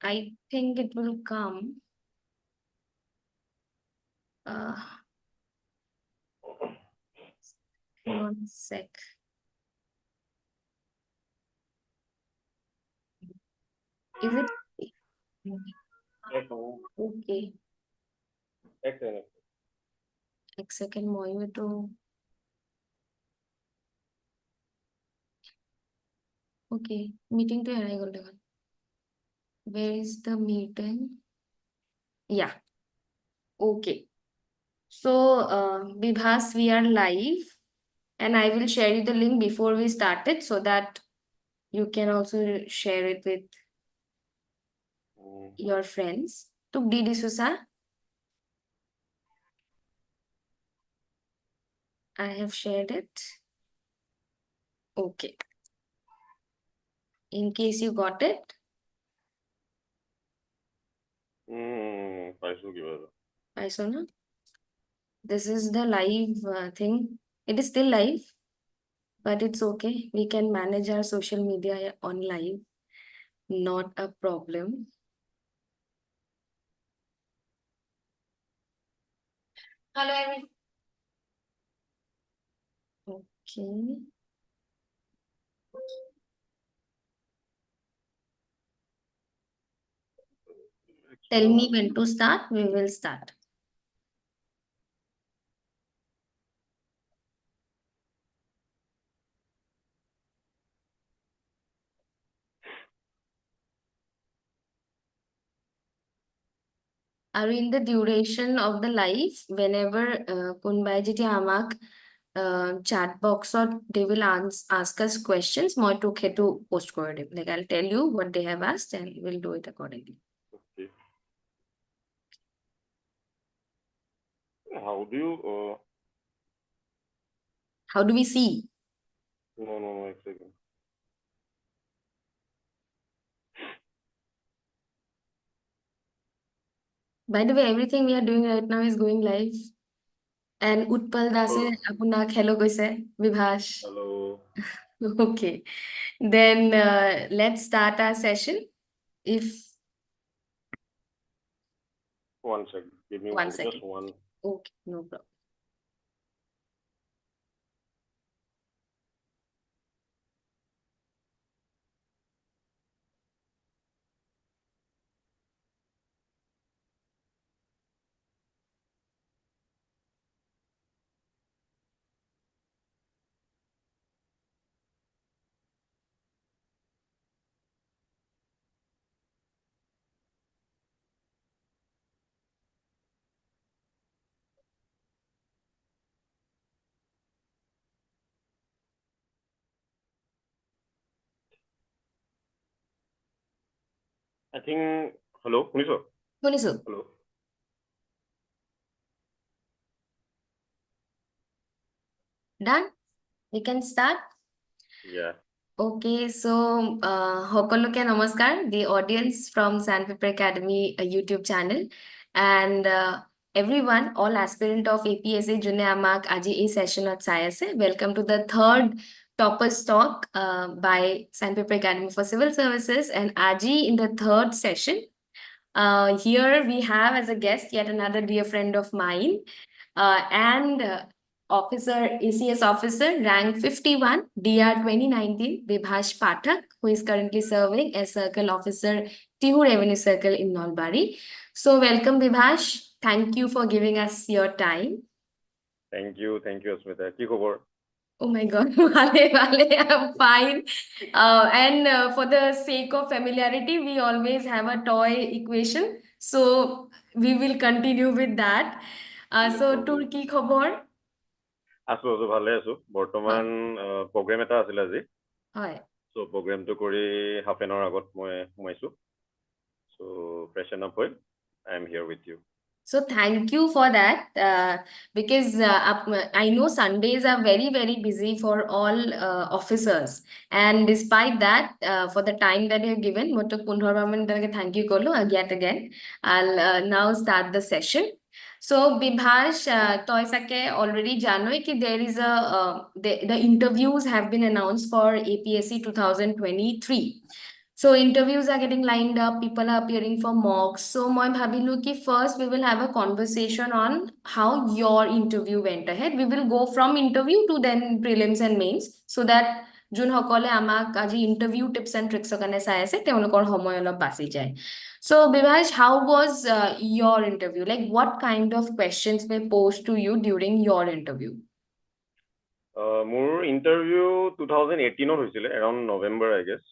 I think it will come. 1 sec. Is it? Okay. एक second more to. Okay. Meeting to hai golden. Where is the meeting? Yeah. Okay. So, Bibhash, we are live, and I will share you the link before we start it so that you can also share it with your friends. Tuk di Susa. I have shared it. Okay. In case you got it. I saw na. This is the live thing. It is still live, but it's okay. We can manage our social media on live. Not a problem. Hello, everyone. Okay. Tell me when to start. We will start. Are in the duration of the live, whenever কোনোবাই যেতিয়া আমাক chat box or they will ask us questions, মই তোক সেইটো post কৰি দিম. Like I'll tell you what they have asked and we'll do it accordingly. Okay. How do you How do we see? no, a second. By the way, everything we are doing right now is going live. And Utpal Dase apunak hello koise, Bibhash. Hello. Okay. Then let's start our session. If 1 second. Give me 1 second. just one. Okay, no problem. I think hello, শুনিছো? শুনিছো. Hello. Done? We can start? Yeah. Okay, so সকলোকে নমস্কাৰ, the audience from Sandpaper-Academy YouTube channel, and everyone, all aspirant of APSC যোনে আমাক আজি এই sessionত চাই আছে, welcome to the third Toppers Talk by Sandpaper-Academy for Civil Services, and আজি in the third session, here we have as a guest yet another dear friend of mine, and officer, ACS officer, rank 51, DR 2019, Bibhash Pathak, who is currently serving as Circle Officer, Tihu Revenue Circle in Nalbari. So welcome, Bibhash. Thank you for giving us your time. Thank you, Asmita. কি খবৰ? Oh my God, vale, I'm fine. And for the sake of familiarity, we always have a toy equation. So we will continue with that. So তোৰ কি খবৰ? আছো ভালে আছো বৰ্তমান programme এটা আছিল আজি হয় সো প্ৰগ্ৰামটো কৰি হাফ এন আৱাৰ আগত মই সোমাইছো সো ফ্ৰেশন আপ হৈ I am here with you. So thank you for that, because I know Sundays are very, very busy for all officers. And despite that, for the time that you have given, thank you, Kolo, yet again. I'll now start the session. So Bibhash, toy sake already janoi ki there is the interviews have been announced for APSC 2023. So interviews are getting lined up, people are appearing for mocks. So moi bhabilu ki first we will have a conversation on how your interview went ahead. We will go from interview to then prelims and mains so that যোন সকলে আমাক আজি interview tips and tricks কাৰণে চাই আছে তেওঁলোকৰ সময় অলপ বাচি যায়. So Bibhash, how was your interview? Like what kind of questions were posed to you during your interview? মোৰ ইণ্টাৰভিউ 2018 হৈছিলে এৰাউণ্ড নৱেম্বৰ আই গেছ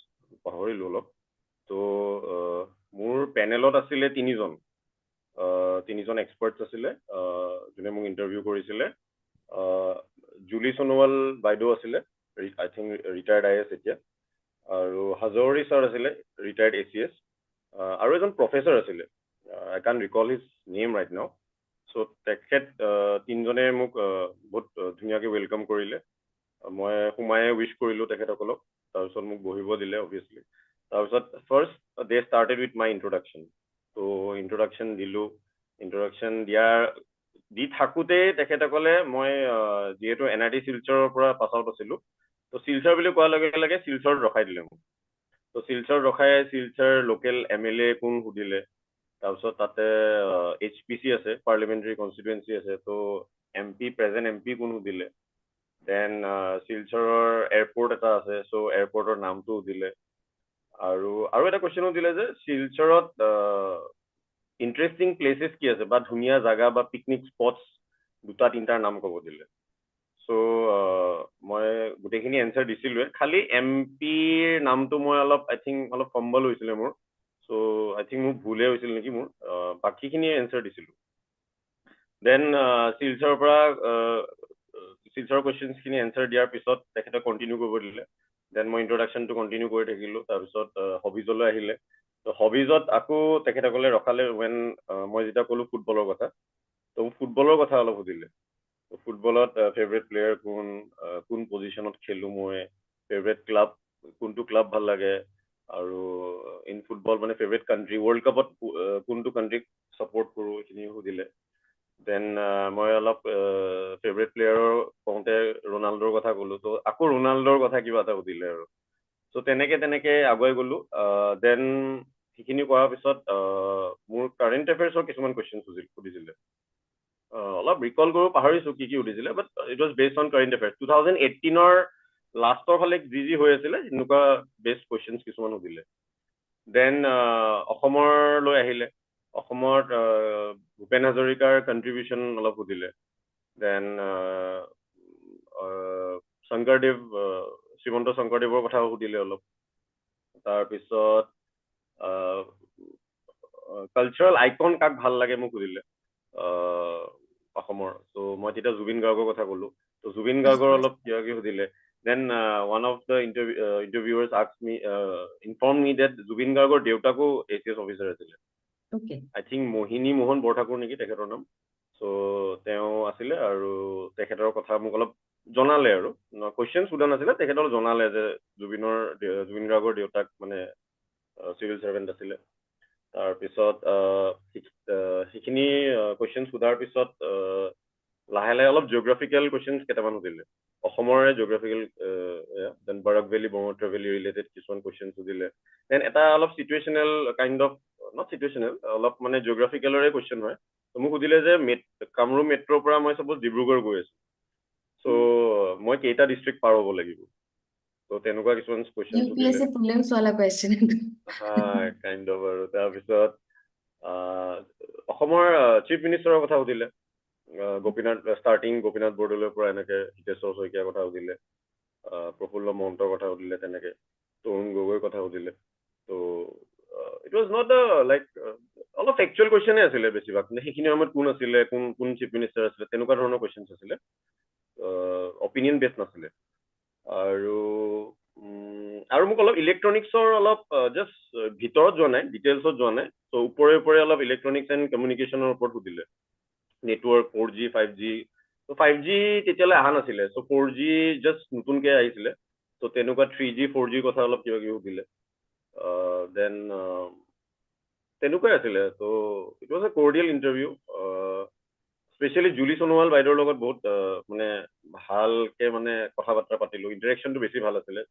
পাহৰিলোঁ অলপ তো মোৰ পেনেলত আছিলে তিনিজন এক্সপাৰ্টছ আছিলে যোনে মোক ইণ্টাৰভিউ কৰিছিলে জুলি সোণোৱাল বাইদেউ আছিলে আই থিংক ৰিটায়াৰ্ড AIS এতিয়া আৰু হাজৰি ছাৰ আছিলে ৰিটায়াৰ্ড ACS আৰু এজন প্ৰফেচৰ আছিলে আই কান recall his name right now চ' তেখেত তিনিজনে মোক বহুত ধুনীয়াকৈ ৱেলকাম কৰিলে মই সোমাই উইচ কৰিলোঁ তেখেতসকলক তাৰপিছত মোক বহিব দিলে অভিয়াছলি তাৰপিছত first day started with my introduction to' introduction দিলোঁ ইণ্ট্ৰডাকশ্যন দি থাকোঁতে তেখেতসকলে মই যিহেতু NIT শিলচৰৰ পৰা পাছ আউট আছিলোঁ ত' শিলচৰ বুলি কোৱাৰ লগে লগে শিলচৰত ৰখাই দিলে মোক ত' শিলচৰত ৰখাই শিলচৰ লোকেল MLA কোন সুধিলে তাৰপিছত তাতে HPC আছে পাৰ্লিমেণ্টাৰী কনষ্টিটুৱেঞ্চি আছে ত' প্ৰেজেণ্ট MP কোন সুধিলে দেন শিলচৰৰ এয়াৰপৰ্ট এটা আছে চ' এয়াৰপৰ্টৰ নামটো সুধিলে আৰু এটা কুৱেশ্যনো দিলে যে শিলচৰত ইণ্টাৰেষ্টিং প্লেচেছ কি আছে বা ধুনীয়া জাগা বা পিকনিক স্পটছ দুটা তিনিটাৰ নাম ক'ব দিলে চ' মই গোটেইখিনি এনচাৰ দিছিলোঁৱে খালি MPৰ নামটো মই আই থিংক অলপ ফম্বল হৈছিলে মোৰ চ' আই থিংক মোৰ ভুলে হৈছিল নেকি মোৰ বাকীখিনি এনচাৰ দিছিলোঁ দেন শিলচৰৰ পৰা শিলচৰৰ কুৱেশ্যনছখিনি এনচাৰ দিয়াৰ পিছত তেখেতে কণ্টিনিউ কৰিব দিলে দেন মই ইণ্ট্ৰডাকশ্যনটো কণ্টিনিউ কৰি থাকিলোঁ তাৰপিছত হবিজলৈ আহিলে ত' হবিজত আকৌ তেখেতসকলে ৰখালে ৱেন মই যেতিয়া ক'লোঁ ফুটবলৰ কথা ত' ফুটবলৰ কথা অলপ সুধিলে ফুটবলত ফেভৰেট প্লেয়াৰ কোন পজিশ্যনত খেলোঁ মই ফেভৰেট ক্লাব কোনটো ক্লাব ভাল লাগে আৰু ইন ফুটবল মানে ফেভৰেট কাণ্ট্ৰি ৱৰ্ল্ড কাপত কোনটো কাণ্ট্ৰিক ছাপৰ্ট কৰোঁ এইখিনি সুধিলে দেন মই অলপ ফেভৰেট প্লেয়াৰৰ কওঁতে ৰনাল্ডোৰ কথা ক'লোঁ ত' আকৌ ৰনাল্ডোৰ কথা কিবা এটা সুধিলে আৰু চ' তেনেকৈ আগুৱাই গ'লোঁ দেন সেইখিনি কৰাৰ পিছত মোৰ কাৰেণ্ট এফেয়াৰ্ছৰ কিছুমান কুৱেশ্যন সুধিছিলে অলপ ৰিকল কৰোঁ পাহৰিছোঁ কি সুধিছিলে but it was based on current affairs 2018ৰ লাষ্টৰ ফালে যি হৈ আছিলে এনেকুৱা বেষ্ট কুৱেশ্যনছ কিছুমান সুধিলে দেন অসমলৈ আহিলে অসমত ভূপেন হাজৰিকাৰ কণ্ট্ৰিবিউশ্যন অলপ সুধিলে দেন শ্ৰীমন্ত শংকৰদেৱৰ কথাও সুধিলে অলপ তাৰপিছত কালচাৰেল আইকন কাক ভাল লাগে মোক সুধিলে অসমৰ ত' মই তেতিয়া জুবিন গাৰ্গৰ কথা ক'লোঁ ত' জুবিন গাৰ্গৰ অলপ কিবা কিবি সুধিলে then one of the interviewers inform me that Zubeen গাৰ্গৰ দেউতাকো ACS অফিচাৰ আছিলে আই থিংক মোহিনী মোহন বৰঠাকুৰ নেকি তেখেতৰ নাম চ' তেওঁ আছিলে আৰু তেখেতৰ কথা মোক অলপ জনালে আৰু কুৱেশ্যন সোধা নাছিলে তেখেতক জনালে যে জুবিন গাৰ্গৰ দেউতাক মানে চিভিল চাৰ্ভেণ্ট আছিলে তাৰপিছত সেইখিনি কুৱেশ্যন সোধাৰ পিছত লাহে লাহে অলপ জিঅ'গ্ৰাফিকেল কুৱেশ্যনছ কেইটামান সুধিলে অসমৰে জিঅ'গ্ৰাফিকেল দেন বৰাক ভেলী ব্ৰহ্মপুত্ৰ ভেলী ৰিলেটেড কিছুমান কুৱেশ্যন সুধিলে দেন এটা অলপ চিটুৱেশ্যনেল কাইণ্ড অফ নট চিটুৱেশ্যনেল অলপ মানে জিঅ'গ্ৰাফিকেলৰে কুৱেশ্যন হয় মোক সুধিলে যে কামৰূপ মেট্ৰ'ৰ পৰা মই চাপ'জ ডিব্ৰুগড় গৈ আছোঁ চ' মই কেইটা ডিষ্ট্ৰিক্ট পাৰ হ'ব লাগিব ত' তেনেকুৱা কিছুমান কুৱেশ্যন সুধিলে কাইণ্ড অফ আৰু তাৰপিছত অসমৰ চিফ মিনিষ্টাৰৰ কথা সুধিলে গোপীনাথ বৰদলৈৰ পৰা এনেকৈ হিতেশ্বৰ শইকীয়াৰ কথা সুধিলে প্ৰফুল্ল মহন্তৰ কথা সুধিলে তেনেকৈ তৰুণ গগৈৰ কথা সুধিলে ত' ইট ৱাজ নট লাইক অলপ ফেকচুৱেল কুৱেশ্যনে আছিলে বেছিভাগ সেইখিনি সময়ত কোন আছিলে কোন চিফ মিনিষ্টাৰ আছিলে তেনেকুৱা ধৰণৰ কুৱেশ্যনছ আছিলে অপিনিয়ন বেছ নাছিলে আৰু মোক অলপ ইলেক্ট্ৰনিক্সৰ অলপ জাষ্ট ভিতৰত যোৱা নাই ডিটেইলছত যোৱা নাই ত' ওপৰে অলপ ইলেক্ট্ৰনিক্স এণ্ড কমিউনিকেশ্যনৰ ওপৰত সুধিলে নেটৱৰ্ক 4G 5G ত' 5G তেতিয়ালৈ অহা নাছিলে চ' 4G জাষ্ট নতুনকৈ আহিছিলে ত' তেনেকুৱা 3G 4G কথা অলপ কিবা কিবি সুধিলে দেন তেনেকুৱাই আছিলে ত' it was a cordial interview specially Juli Sonowal বাইদেউৰ লগত বহুত মানে ভালকৈ মানে কথা বাৰ্তা পাতিলোঁ ইণ্টাৰেকশ্যনটো বেছি ভাল আছিলে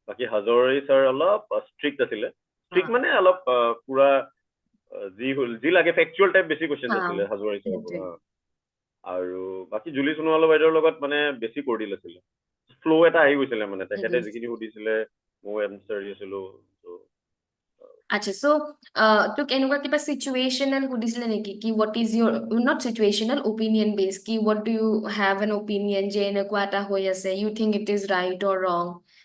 বাকী হাজৰি ছাৰ অলপ ষ্ট্ৰিক্ট আছিলে, ষ্ট্ৰিক্ট মানে অলপ পুৰা যি লাগে ফেকচুৱেল টাইপ বেছি কুৱেশ্যন আছিলে হাজৰি ছাৰৰ পৰা। আৰু বাকী জুলি সোণোৱাল বাইদেউৰ লগত মানে বেছি কৰ্ডিল আছিলে, ফ্ল' এটা আহি গৈছিলে মানে, তেখেতে যিখিনি সুধিছিলে মই এনচাৰ দিছিলো। আচ্ছা, চ' তোক এনেকুৱা কিবা চিটুৱেশ্যনেল সুধিছিলে নেকি কি what is your, not situational, opinion based, কি what do you have an opinion যে এনেকুৱা এটা হৈ আছে, you think it is right or wrong,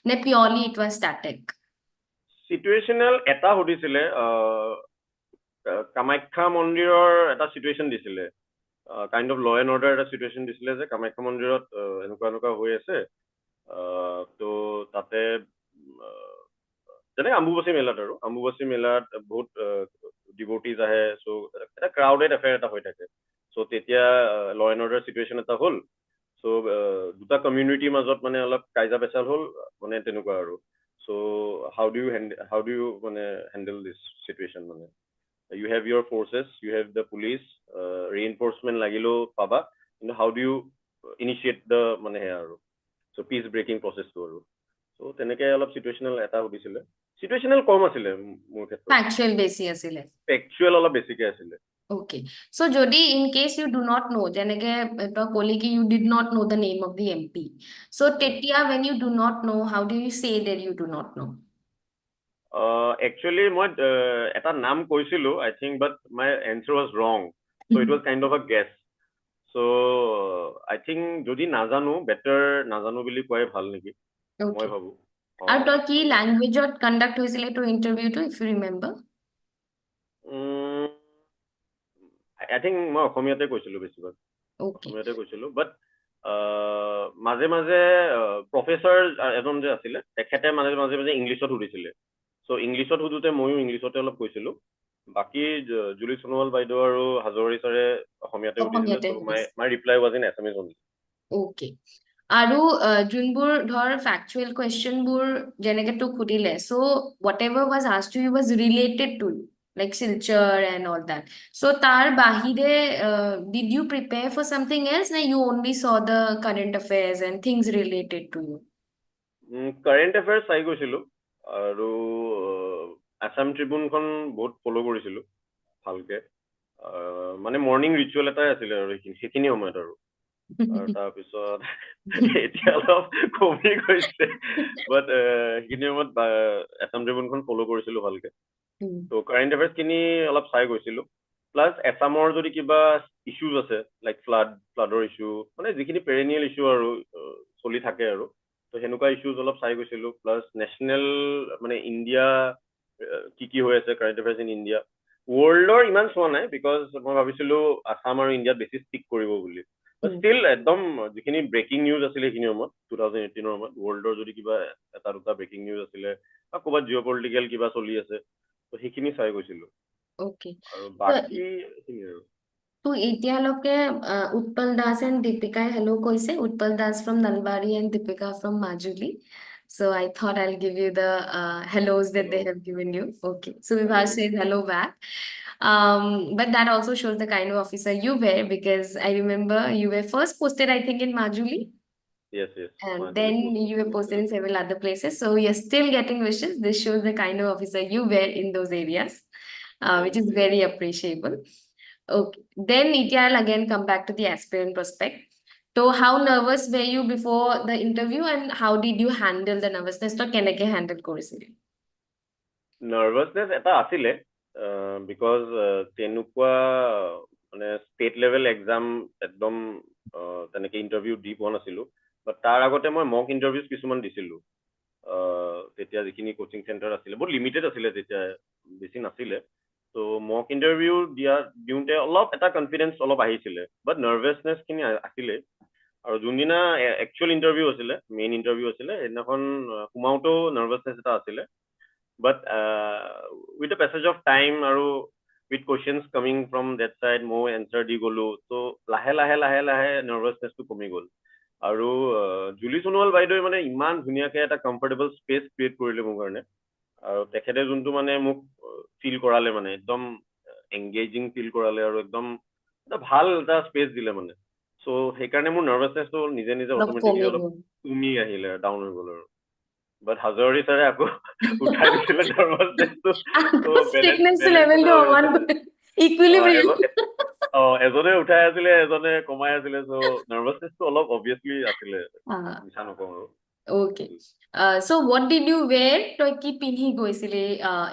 নে purely it was static? Situational এটা সুধিছিলে, কামাখ্যা মন্দিৰৰ এটা চিটুৱেশ্যন দিছিলে, kind of law and order এটা চিটুৱেশ্যন দিছিলে যে কামাখ্যা মন্দিৰত এনেকুৱা এনেকুৱা হৈ আছে, তো তাতে যেনেকৈ অম্বুবাচী মেলাত আৰু অম্বুবাচী মেলাত বহুত ডিভোটিজ আহে, চ' এটা ক্ৰাউডেড এফেয়াৰ এটা হৈ থাকে। চ' তেতিয়া ল এণ্ড অৰ্ডাৰ চিটুৱেশ্যন এটা হ'ল, চ' দুটা কমিউনিটিৰ মাজত মানে অলপ কাইজা পেচাল হ'ল মানে তেনেকুৱা আৰু। চ' হাউ ডু ইউ মানে হেণ্ডেল দিছ চিটুৱেশ্যন মানে, you have your forces, you have the police, reinforcement লাগিলেও পাবা, কিন্তু how do you initiate the মানে সেয়া আৰু, চ' পিচ ব্ৰেকিং প্ৰচেছটো আৰু। চ' তেনেকৈ অলপ চিটুৱেশ্যনেল এটা সুধিছিলে, চিটুৱেশ্যনেল কম আছিলে মোৰ ক্ষেত্ৰত, ফেকচুৱেল বেছি আছিলে। ফেকচুৱেল অলপ বেছিকৈ আছিলে। Okay. So, Jodi, in case you do not know, যেনেকে তই ক'লি কি you did not know the name of the MP. So, তেতিয়া when you do not know, how do you say that you do not know? Actually, মই এটা নাম কৈছিলো, I think, but my answer was wrong. So it was kind of a guess. So I think যদি নাজানো, better নাজানো বুলি কোৱাই ভাল নেকি, মই Okay. ভাবো। আৰু তই কি ল্যাঙ্গুৱেজত কণ্ডাক্ট হৈছিলে তোৰ ইণ্টাৰভিউটো, if you remember? I think মই অসমীয়াতে কৈছিলো বেছিভাগ, Okay. অসমীয়াতে কৈছিলো, বাট মাজে মাজে প্ৰফেচাৰ এজন যে আছিলে তেখেতে মাজে মাজে মাজে ইংলিছত সুধিছিলে, চ' ইংলিছত সুধোতে ময়ো ইংলিছতে অলপ কৈছিলো, বাকী জুলি সোণোৱাল বাইদেউ আৰু হাজৰি ছাৰে অসমীয়াতে সুধিছিলে, অসমীয়াতে চ' সুধিছে। My reply was in Assamese only. Okay. আৰু যোনবোৰ ধৰ ফেকচুৱেল কুৱেশ্যনবোৰ যেনেকে তোক সুধিলে, so' whatever was asked to you was related to you, like Silchar and all that, so' তাৰ বাহিৰে did you prepare for something else, নে you only saw the current affairs and things related to you? Current affairs চাই গৈছিলো, আৰু আছাম ট্ৰিবিউনখন বহুত follow' কৰিছিলো ভালকে, মানে মৰ্ণিং ৰিচুৱেল এটাই আছিলে আৰু সেইখিনি সময়ত আৰু তাৰপিছত এতিয়া অলপ কমি গৈছে, বাট সেইখিনি সময়ত আছাম ট্ৰিবিউনখন ফ'ল' কৰিছিলো ভালকে। ত' কাৰেণ্ট এফেয়াৰ্ছখিনি অলপ চাই গৈছিলো, প্লাছ এছামৰ যদি কিবা ইছ্যুজ আছে, লাইক ফ্লাডৰ ইছ্যু, মানে যিখিনি পেৰেনিয়েল ইছ্যু আৰু চলি থাকে আৰু, ত' সেনেকুৱা ইছ্যুজ অলপ চাই গৈছিলো, প্লাছ নেশ্যনেল মানে ইণ্ডিয়া কি কি হৈ আছে, কাৰেণ্ট এফেয়াৰ্ছ ইন ইণ্ডিয়া, ৱৰ্ল্ডৰ ইমান চোৱা নাই, বিকজ মই ভাবিছিলো আছাম আৰু ইণ্ডিয়াত বেছি ষ্টিক কৰিব বুলি, ষ্টিল একদম যিখিনি ব্ৰেকিং নিউজ আছিলে সেইখিনি সময়ত 2018 সময়ত, ৱৰ্ল্ডৰ যদি কিবা এটা দুটা ব্ৰেকিং নিউজ আছিলে বা ক'ৰবাত জিঅ' পলিটিকেল কিবা চলি আছে, ত' সেইখিনি চাই গৈছিলো, আৰু বাকী সেইখিনি আৰু। তো এতিয়ালৈকে উৎপল দাস এণ্ড দীপিকাই হেল্ল' কৈছে, Utpal Das from Nalbari and Dipika from Majuli. So I thought I'll give you the hellos that they Hello. have given you. Okay. So Bibhash Hello. says hello back. But that also shows the kind of officer you were, because I remember you were first posted, I think, in Majuli, Yes, yes. and Majuli then post. you were posted in several other places. So you're still getting wishes. This shows the kind of officer you were in those areas, which Thank is you. very appreciable. Okay. Then Nitya, I'll again come back to the aspirant prospect. So how nervous were you before the interview, and how did you handle the nervousness? So কেনেকে handle কৰিছিলি? Nervousness এটা আছিলে, because তেনেকুৱা মানে state level exam একদম তেনেকৈ interview দি পোৱা নাছিলোঁ, বাট তাৰ আগতে মই মক ইণ্টাৰভিউজ কিছুমান দিছিলোঁ, তেতিয়া যিখিনি কোচিং চেণ্টাৰ আছিলে বহুত লিমিটেড আছিলে, তেতিয়া বেছি নাছিলে, ত' মক ইণ্টাৰভিউ দিওঁতে অলপ এটা কনফিডেঞ্চ অলপ আহিছিলে, বাট নাৰ্ভাছনেছখিনি আছিলে। আৰু যোনদিনা একচুৱেল ইণ্টাৰভিউ আছিলে, মেইন ইণ্টাৰভিউ আছিলে, সেইদিনাখন সোমাওঁতেও নাৰ্ভাছনেছ এটা আছিলে, but with the passage of time আৰু with questions coming from that side মই answer দি গ'লো, so লাহে লাহে লাহে লাহে নাৰ্ভাছনেছটো কমি গ'ল। আৰু জুলি সোণোৱাল বাইদেৱে মানে ইমান ধুনীয়াকৈ এটা কমফৰ্টেবল স্পেচ ক্ৰিয়েট কৰিলে মোৰ কাৰণে, আৰু তেখেতে যোনটো মানে মোক ফিল কৰালে, মানে একদম এংগেজিং ফিল কৰালে, আৰু একদম এটা ভাল এটা স্পেচ দিলে মানে, চ' সেইকাৰণে মোৰ নাৰ্ভাছনেছটো নিজে নিজে অলপ অট'মেটিকলি কমি অলপ গ'ল। কমি আহিলে, ডাউন হৈ গ'ল আৰু। but Hazori sir আকৌ উঠাই দিছিলে নাৰ্ভাছনেছটো তো বেলেগ strictness বেলেগ level কথা to হৈ one গৈছিলে equilibrium. এজনে উঠাই আছিলে এজনে কমাই আছিলে চ' নাৰ্ভাছনেছটো অলপ অবভিয়াছলি আছিলে মিছা নকওঁ আৰু Okay. So what did you wear? তই কি পিন্ধি গৈছিলি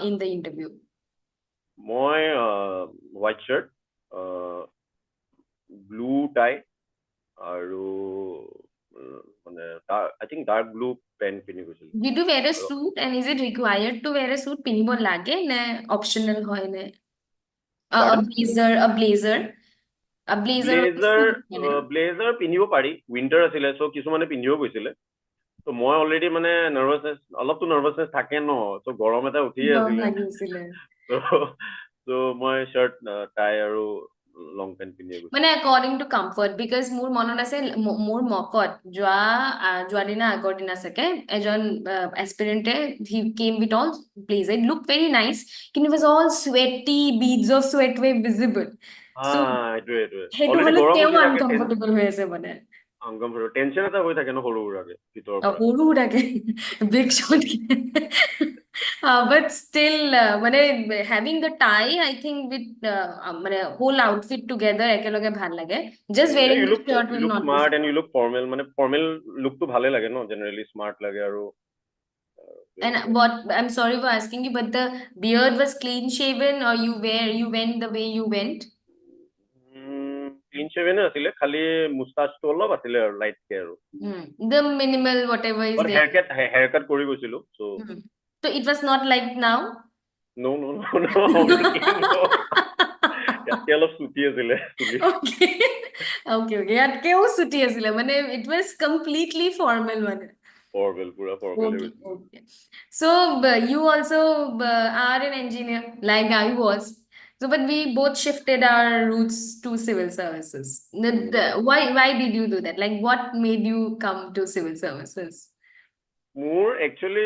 in the interview? মই হোৱাইট শ্বাৰ্ট ব্লু টাই আৰু মানে আই থিংক ডাৰ্ক ব্লু পেণ্ট পিন্ধি গৈছিলোঁ Did you wear a আৰু suit and is it required to wear a suit? পিন্ধিব লাগে নে optional হয় নে? A পাৰ্ডন blazer, a blazer. A blazer with a blazer suit মানে। ব্লেজাৰ পিন্ধিব পাৰি উইণ্টাৰ আছিলে চ' কিছুমানে পিন্ধিও গৈছিলে ত' মই অলৰেডি মানে নাৰ্ভাছনেছ অলপতো নাৰ্ভাছনেছ থাকে ন চ' গৰম এটা উঠিয়ে গৰম আছিলে লাগিছিলে। ত' মই শ্বাৰ্ট টাই আৰু লং পেণ্ট পিন্ধিয়ে মানে গৈছিলোঁ according to comfort because মোৰ মনত আছে মোৰ মকত যোৱা দিনা আগৰ দিনা চাগে এজন aspirant he came with all blazer it looked very nice কিন্তু it was all sweaty beads of sweat were visible so এইটোৱে সেইটো অলৰেডি হলে গৰম তেওঁ উঠি থাকে uncomfortable হৈ আছে মানে টেনচন এটা হৈ থাকে ন সৰু সুৰাকে ভিতৰৰ পৰা সৰু থাকে big shot but still মানে having the tie I think with মানে whole outfit together একেলগে ভাল লাগে just wearing you the look shirt you will look not be smart and you look formal মানে ফৰ্মেল লুকটো ভালে লাগে ন জেনেৰেলি স্মাৰ্ট লাগে আৰু and what I'm sorry for asking you but the beard was clean shaven or you went the way you went clean শ্বেভেনে আছিলে খালি মুষ্টাচটো অলপ আছিলে আৰু লাইটকে আৰু the minimal whatever is but there haircut কৰি গৈছিলো চ' so it was not like now নো অভিয়াছলি নো ইয়াতকে অলপ চুটি আছিলে চুলি okay okay ইয়াতকেও ছুটি আছিলে মানে it was completely formal মানে ফৰ্মেল পুৰা ফৰ্মেল হৈ okay গৈছিলে okay so you also are an engineer like I was so but we both shifted our roots to civil services why did you do that like what made you come to civil services মোৰ actually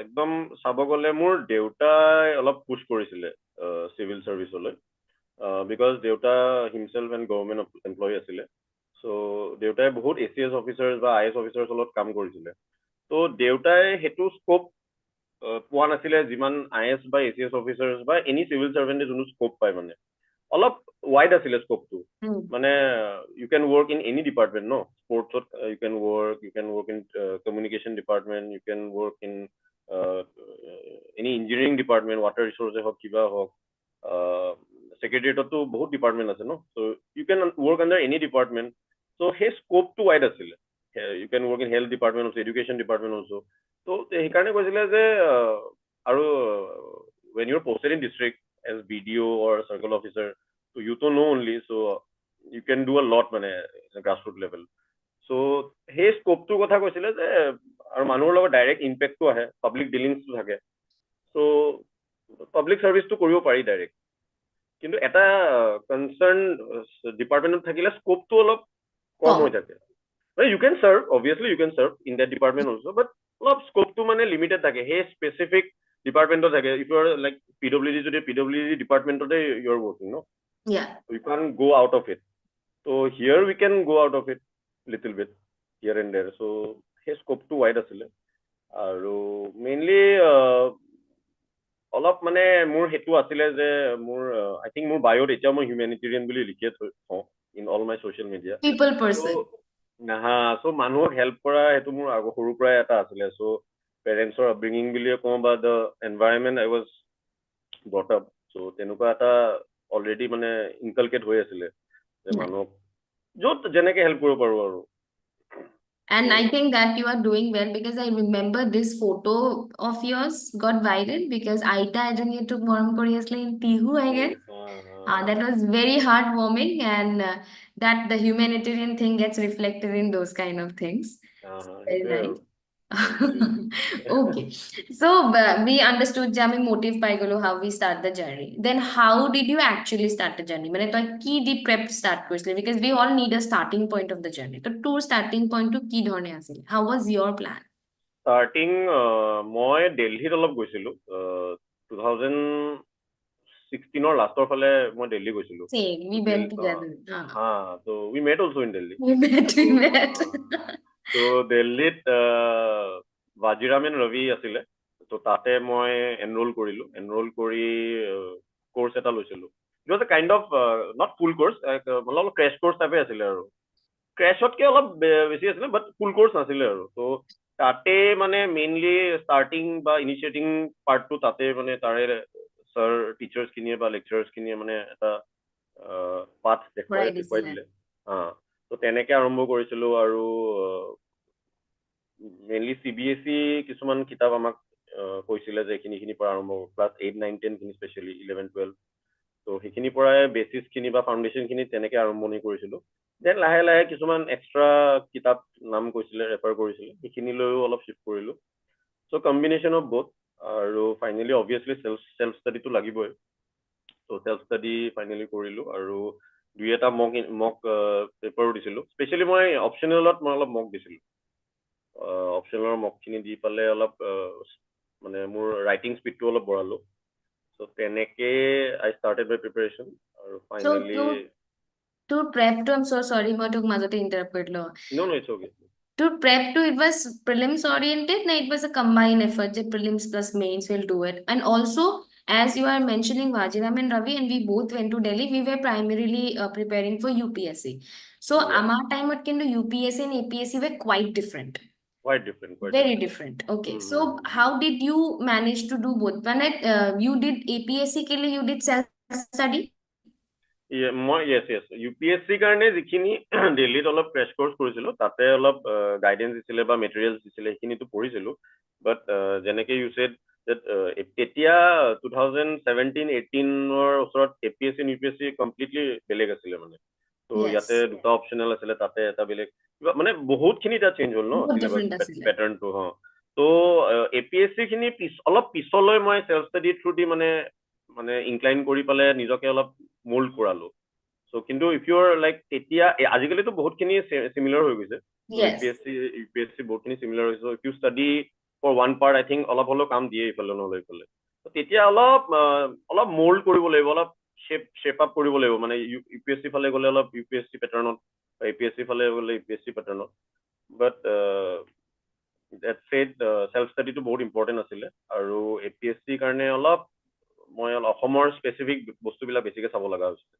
একদম চাব গ'লে মোৰ দেউতাই অলপ পুছ কৰিছিলে civil চাৰ্ভিচলৈ because দেউতা himself and government employee আছিলে চ' দেউতাই বহুত ACS অফিচাৰ্ছ বা IS অফিচাৰ্ছ লগত কাম কৰিছিলে ত' দেউতাই সেইটো স্ক'প পোৱা নাছিলে যিমান IS বা ACS অফিচাৰ্ছ বা এনি চিভিল চাৰ্ভেণ্টে যোনটো স্ক'প পায় মানে অলপ ৱাইড আছিলে স্ক'পটো মানে you can work in any department ন স্পৰ্টছত you can work in communication department you can work in any engineering department water ৰিচোৰ্চে হওক কিবা হওক ছেক্ৰেটেৰিয়েটতো বহুত ডিপাৰ্টমেণ্ট আছে ন so' you can work under any department so' সেই স্ক'পটো ৱাইড আছিলে you can work in health department also education department also ত' সেইকাৰণে কৈছিলে যে আৰু when you're posted in district as BDO or circle officer so you to know only so you can do a lot মানে grassroots level so সেই স্কোপটোৰ কথা কৈছিলে যে আৰু মানুহৰ লগত ডাইৰেক্ট ইম্পেক্টটো আহে পাব্লিক ডিলিংছটো থাকে চ' পাব্লিক চাৰ্ভিচটো কৰিব পাৰি ডাইৰেক্ট কিন্তু এটা কনচাৰ্ণ ডিপাৰ্টমেণ্টত থাকিলে স্কোপটো অলপ কম হৈ থাকে you can serve obviously you can serve in that department also' but অলপ স্কোপটো মানে লিমিটেড থাকে সেই স্পেচিফিক ডিপাৰ্টমেণ্টত থাকে if you are like PWD যদি PWD ডিপাৰ্টমেণ্টতে ইউ আৰ ৱৰ্কিং ন you can't go out of it so here we can go out of it little bit here and there so সেই স্কোপটো wide আছিলে আৰু mainly অলপ মানে মোৰ সেইটো আছিলে যে মোৰ আই থিংক মোৰ বায়'ত এতিয়া মই হিউমেনিটেৰিয়ান বুলি লিখিয়ে থওঁ in all my social media people person চ' মানুহক হেল্প কৰা সেইটো মোৰ আগৰ সৰুৰ পৰাই এটা আছিলে চ' পেৰেণ্টছৰ আপব্ৰিঙিং বুলিয়ে কওঁ বা the environment I was brought up so' তেনেকুৱা এটা অলৰেডি মানে ইনকালকেট হৈ আছিলে যে মানুহক য'ত যেনেকে হেল্প কৰিব পাৰো আৰু and I think that you are doing well because I remember this photo of yours got viral because Aita এজনীয়ে তোক মৰম কৰি আছিলে in Tihu I guess that was very heartwarming and that the humanitarian thing gets reflected in those kind of things very সেইটোৱে আৰু nice thank you okay so we understood যে আমি motive পাই গলো how we start the journey then how did you actually start the journey মানে তই কি দি prep start কৰিছিলি because we all need a starting point of the journey তো তোৰ starting point টো কি ধৰণে আছিল how was your plan starting মই দিল্লীত অলপ গৈছিলোঁ 2016ৰ লাষ্টৰ ফালে মই দিল্লী গৈছিলোঁ same we went together ত' we met also' in Delhi we met ত' দিল্লীত ৱাজিৰাম এণ্ড ৰবি আছিলে তো তাতে মই এনৰোল কৰিলোঁ এনৰোল কৰি কোৰ্চ এটা লৈছিলোঁ it was a kind of not full course অলপ ক্ৰেছ কোৰ্চ টাইপে আছিলে আৰু ক্ৰেছতকৈ অলপ বেছি আছিলে বাট ফুল কোৰ্চ নাছিলে আৰু তো তাতে মানে মেইনলি ষ্টাৰ্টিং বা ইনিচিয়েটিং পাৰ্টটো তাতে মানে তাৰে ছাৰ টিচাৰ্ছখিনিয়ে বা লেকচাৰাৰ্ছখিনিয়ে মানে এটা পাথ দেখুৱাই দিলে তো তেনেকৈ আৰম্ভ কৰিছিলোঁ আৰু মেইনলি CBSE কিছুমান কিতাপ আমাক কৈছিলে যে এইখিনিৰ পৰা আৰম্ভ ক্লাছ 8, 9, 10 খিনি স্পেচিয়েলি 11, 12 তো সেইখিনিৰ পৰাই বেচিছখিনি বা ফাউণ্ডেশ্যনখিনি তেনেকৈ আৰম্ভণি কৰিছিলোঁ দেন লাহে লাহে কিছুমান এক্সট্ৰা কিতাপ নাম কৈছিলে ৰেফাৰ কৰিছিলে সেইখিনিলৈও অলপ শ্বিফ্ট কৰিলোঁ চ' কম্বিনেশ্যন অফ বোথ আৰু ফাইনেলি অবভিয়াছলি চেল্ফ ষ্টাডিটো লাগিবই চ' চেল্ফ ষ্টাডি ফাইনেলি কৰিলোঁ আৰু দুই এটা মক পেপাৰো দিছিলোঁ স্পেচিয়েলি মই অপশ্যনেলত মই অলপ মক দিছিলোঁ অপশ্যনেলৰ মকখিনি দি পালে অলপ মানে মোৰ ৰাইটিং স্পীডটো অলপ বঢ়ালোঁ চ' তেনেকৈ আই ষ্টাৰ্টেড মাই প্ৰিপেৰেশ্যন আৰু finally To prep to, I'm so sorry, মই তোক মাজতে interrupt কৰিলো. No, it's okay. To prep to, it was prelims oriented, no, it was a combined effort, the prelims plus mains will do it. And also, as you are mentioning Vajiram and Ravi, and we both went to Delhi, we were primarily preparing for UPSC. So, Yeah. our time at Kindu UPSC and APSC were quite different. Quite different. Very different. Okay. So, how did you manage to do both? When you did APSC, you did self-study? Yes. UPSC কাৰণে যিখিনি দিল্লীত অলপ crash course কৰিছিলোঁ তাতে অলপ guidance দিছিলে বা materials দিছিলে সেইখিনিতো পঢ়িছিলোঁ বাট যেনেকৈ ইউ ছেড তেতিয়া 2017-18 ওচৰত APSC UPSC কমপ্লিটলি বেলেগ আছিলে মানে তো ইয়াতে দুটা অপশ্যনেল আছিলে তাতে এটা বেলেগ মানে বহুতখিনি এতিয়া চেঞ্জ হ'ল ন চিলেবাছ পেটাৰ্ণটো তো APSC খিনি অলপ পিছলৈ মই চেল্ফ ষ্টাডি থ্ৰু দি মানে ইনক্লাইন কৰি পেলাই নিজকে অলপ মোল্ড কৰালো চ' কিন্তু ইফ ইউৰ লাইক তেতিয়া আজিকালিতো বহুতখিনি চিমিলাৰ হৈ গৈছে UPSC বহুতখিনি চিমিলাৰ হৈছে if you study for one part I think অলপ হ'লেও কাম দিয়ে ইফালে নহ'লে ইফালে তেতিয়া অলপ মোল্ড কৰিব লাগিব অলপ শ্বেপ আপ কৰিব লাগিব মানে UPSC ফালে গ'লে অলপ UPSC পেটাৰ্ণত APSC ফালে গ'লে UPSC পেটাৰ্ণত বাট ডেট ছেড চেল্ফ ষ্টাডিটো বহুত ইম্পৰ্টেণ্ট আছিলে আৰু APSC কাৰণে অলপ মই অসমৰ স্পেচিফিক বস্তুবিলাক বেছিকৈ চাব লগা হৈছিলে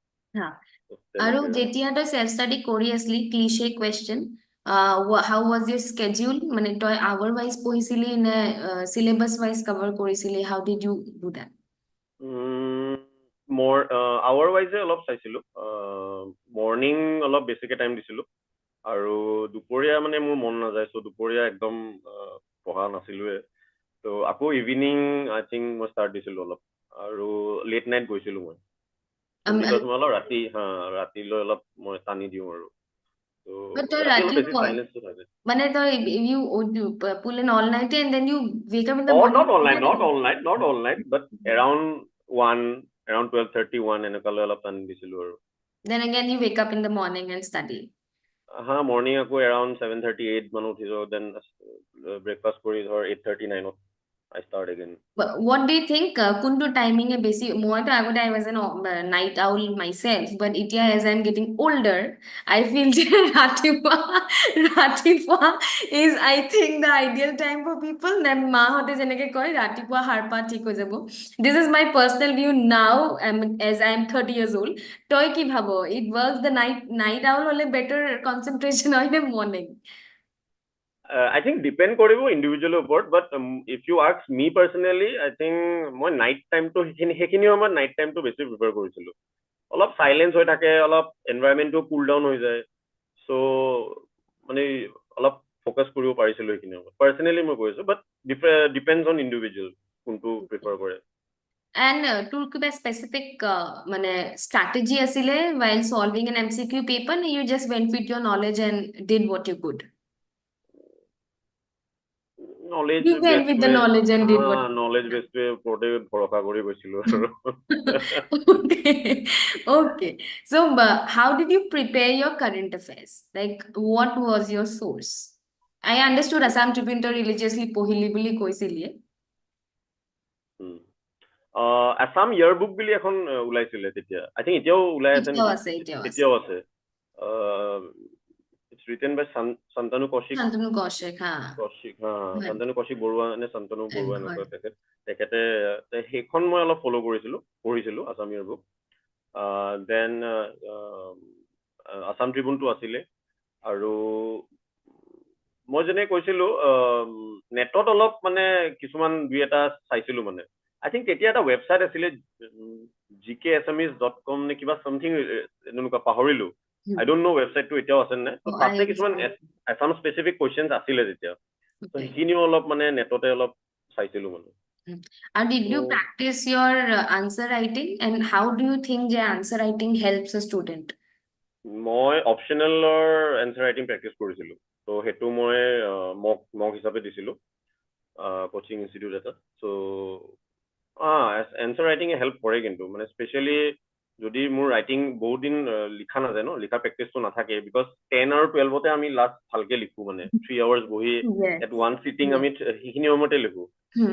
আৰু যেতিয়া তই চেল্ফ ষ্টাডি কৰি আছিলি cliche question how was your schedule মানে তই আৱাৰ ৱাইজ পঢ়িছিলি নে চিলেবাছ ৱাইজ কভাৰ কৰিছিলি how did you do that hour ৱাইজে অলপ চাইছিলোঁ মৰ্ণিং অলপ বেছিকৈ টাইম দিছিলোঁ আৰু দুপৰীয়া মানে মোৰ মন নাযায় চ' দুপৰীয়া একদম পঢ়া নাছিলোঁৱে ত' আকৌ ইভিনিং আই থিংক মই ষ্টাৰ্ট দিছিলোঁ অলপ আৰু লেট নাইট গৈছিলোঁ মই বিকজ মই অলপ ৰাতিলৈ অলপ মই টানি দিওঁ আৰু মানে তই you pull an all night and then you wake up in the morning not all night but around 12:30 এনেকুৱালৈ অলপ টানি দিছিলোঁ আৰু then again you wake up in the morning and study morning আকৌ around 7:30, 8 মানত উঠি যাওঁ দেন ব্ৰেকফাষ্ট কৰি ধৰ 8:30, 9 I start again. What do you think? Kundu timing a basic. More to I was a night owl myself, but as I'm getting older, I feel Ratipua is I think the ideal time for people. This is my personal view now. As I'm 30 years old. Toy ki bhabo. It works the night owl only better concentration on the morning. I think depend কৰিব ইণ্ডিভিজুৱেলৰ ওপৰত but if you ask me personally I think মই night টাইমটো সেইখিনি সময়ত night টাইমটো বেছি prefer কৰিছিলোঁ অলপ চাইলেঞ্চ হৈ থাকে অলপ এনভাইৰমেণ্টটো কুল ডাউন হৈ যায় চ' মানে অলপ ফ'কাছ কৰিব পাৰিছিলোঁ সেইখিনি সময়ত পাৰ্চনেলি মই কৈছোঁ বাট ডিপেণ্ডছ অন ইণ্ডিভিজুৱেল কোনটো প্ৰিফাৰ কৰে And tool kiba specific mane strategy asile while solving an MCQ paper you just went with your knowledge and did what you could knowledge you went with the knowledge and did what knowledge based ওপৰতে ভৰসা কৰি গৈছিলোঁ okay so how did you prepare your current affairs like what was your source I understood Assam Tribune religiously পঢ়িলি বুলি কৈছিলি আছাম ইয়াৰবুক বুলি এখন ওলাইছিলে তেতিয়া আই থিংক এতিয়াও ওলাই আছে এতিয়াও আছে written by Santanu Kaushik. Shantanu Kaushik, হ্যাঁ। Santanu Kaushik বৰুৱা নে Santanu বৰুৱা হয়। এনেকুৱা তেখেতে সেইখন মই অলপ ফ'ল' পঢ়িছিলো আছামীৰ বুক। দেন আছাম ট্ৰিবিউনটো আছিলে, আৰু মই যেনে কৈছিলো নেটত অলপ মানে কিছুমান দুই এটা চাইছিলো মানে। আই থিংক তেতিয়া এটা ৱেবছাইট আছিলে gkassamese.com নে কিবা চামথিং এনেকুৱা পাহৰিলো। আই ডোন্ট নো ৱেবছাইটটো এতিয়াও আছে নে। তো তাতে কিছুমান এছাম স্পেচিফিক কুৱেশ্যনছ আছিলে তেতিয়া, তো সেইখিনিও অলপ মানে নেটতে অলপ চাইছিলো মানে। And did you practice your answer writing, and how do you think your answer writing helps a student? মই অপশ্যনেলৰ এনচাৰ ৰাইটিং প্ৰেক্টিচ কৰিছিলো, তো সেইটো মই মক হিচাপে দিছিলো কোচিং ইনষ্টিটিউট এটাত। চ' এনচাৰ ৰাইটিঙে হেল্প কৰে কিন্তু, মানে স্পেচিয়েলি যদি মোৰ ৰাইটিং বহুত দিন লিখা নাযায় ন, লিখা প্ৰেক্টিচটো নাথাকে, বিকজ 10 আৰু 12তে আমি লাষ্ট ভালকে লিখো মানে 3 hours বহি এট ওৱান চিটিং আমি সেইখিনি সময়তে লিখো।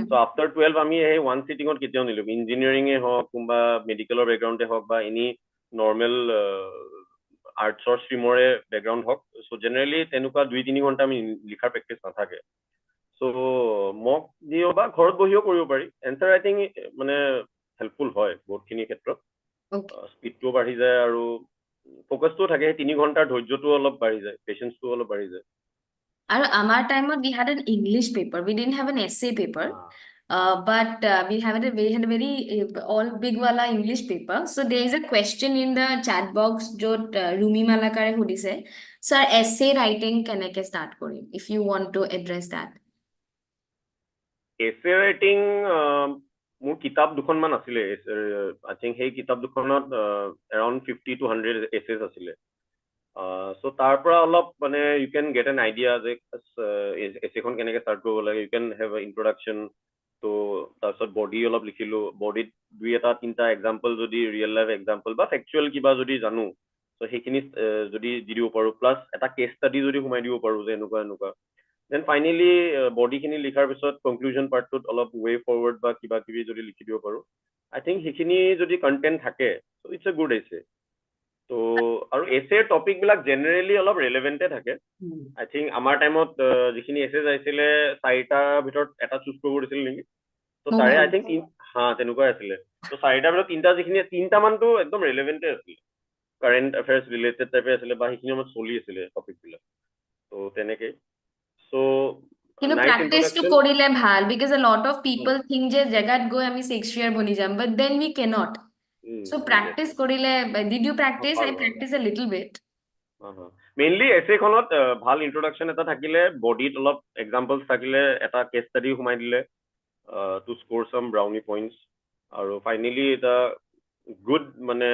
চ' আফটাৰ 12 আমি সেই ওৱান চিটিঙত কেতিয়াও নিলিখো, ইঞ্জিনিয়াৰিঙে হওক, কোনোবা মেডিকেলৰ বেকগ্ৰাউণ্ডে হওক, বা এনি নৰ্মেল আৰ্টছৰ ষ্ট্ৰীমৰে বেকগ্ৰাউণ্ড হওক। চ' জেনেৰেলি তেনেকুৱা 2-3 ঘণ্টা আমি লিখাৰ প্ৰেক্টিচ নাথাকে। চ' মক দিও বা ঘৰত বহিও কৰিব পাৰি। এনচাৰ ৰাইটিং মানে হেল্পফুল হয় বহুতখিনি ক্ষেত্ৰত, স্পীডটোও বাঢ়ি যায় আৰু ফ'কাছটোও থাকে। 3 ঘণ্টাৰ ধৈৰ্যটো অলপ বাঢ়ি যায়, পেচেঞ্চটো অলপ বাঢ়ি যায়। And our time we had an English paper. We didn't have an essay paper, but we had a very all big wala English paper. So there is a question in the chat box jo Rumi Malakare hudi se, sir essay writing keneke start kori if you want to address that. এছে writing মোৰ কিতাপ দুখনমান আছিলে, I think সেই কিতাপ দুখনত around 50 to 100 essays আছিলে। চ' তাৰ পৰা অলপ মানে you can get an idea যে এছেখন কেনেকে ষ্টাৰ্ট কৰিব লাগে। You can have a introduction, তো তাৰপিছত বডি অলপ লিখিলো, বডিত 2-3টা এক্সাম্পল যদি ৰিয়েল লাইফ এক্সাম্পল বা ফেকচুৱেল কিবা যদি জানো, চ' সেইখিনি যদি দি দিব পাৰো, প্লাছ এটা কেছ ষ্টাডি যদি সোমাই দিব পাৰো যে এনেকুৱা এনেকুৱা। দেন ফাইনেলি বডিখিনি লিখাৰ পিছত কনক্লুজন পাৰ্টটোত অলপ ৱে ফৰৱাৰ্ড বা কিবা কিবি যদি লিখি দিব পাৰো, আই থিংক সেইখিনি যদি কণ্টেণ্ট থাকে, চ' ইটছ এ গুড এছে। তো আৰু এছেৰ টপিকবিলাক জেনেৰেলি অলপ ৰেলেভেণ্টে থাকে। আই থিংক আমাৰ টাইমত যিখিনি এছেজ আহিছিলে 4টাৰ ভিতৰত এটা চুজ কৰিব দিছিল নেকি, তো তাৰে আই থিংক তেনেকুৱাই আছিলে। তো 4টাৰ ভিতৰত 3টা মানটো একদম ৰেলেভেণ্টে আছিলে, কাৰেণ্ট এফেয়াৰ্ছ ৰিলেটেড টাইপে আছিলে, বা সেইখিনি সময়ত চলি আছিলে টপিকবিলাক। তো তেনেকে কিন্তু প্ৰেক্টিচটো কৰিলে ভাল, because a lot of people think যে জেগাত গৈ আমি শেক্সপিয়াৰ বনি যাম, but then we cannot. So practice কৰিলে, did you practice? I practice a little bit. Mainly এছেখনত ভাল ইন্ট্ৰডাকশ্যন এটা থাকিলে, বডিত অলপ এক্সাম্পলছ থাকিলে, এটা কেছ ষ্টাডি সোমাই দিলে টু স্ক'ৰ চাম ব্ৰাউনি পইণ্টছ, আৰু ফাইনেলি এটা গুড মানে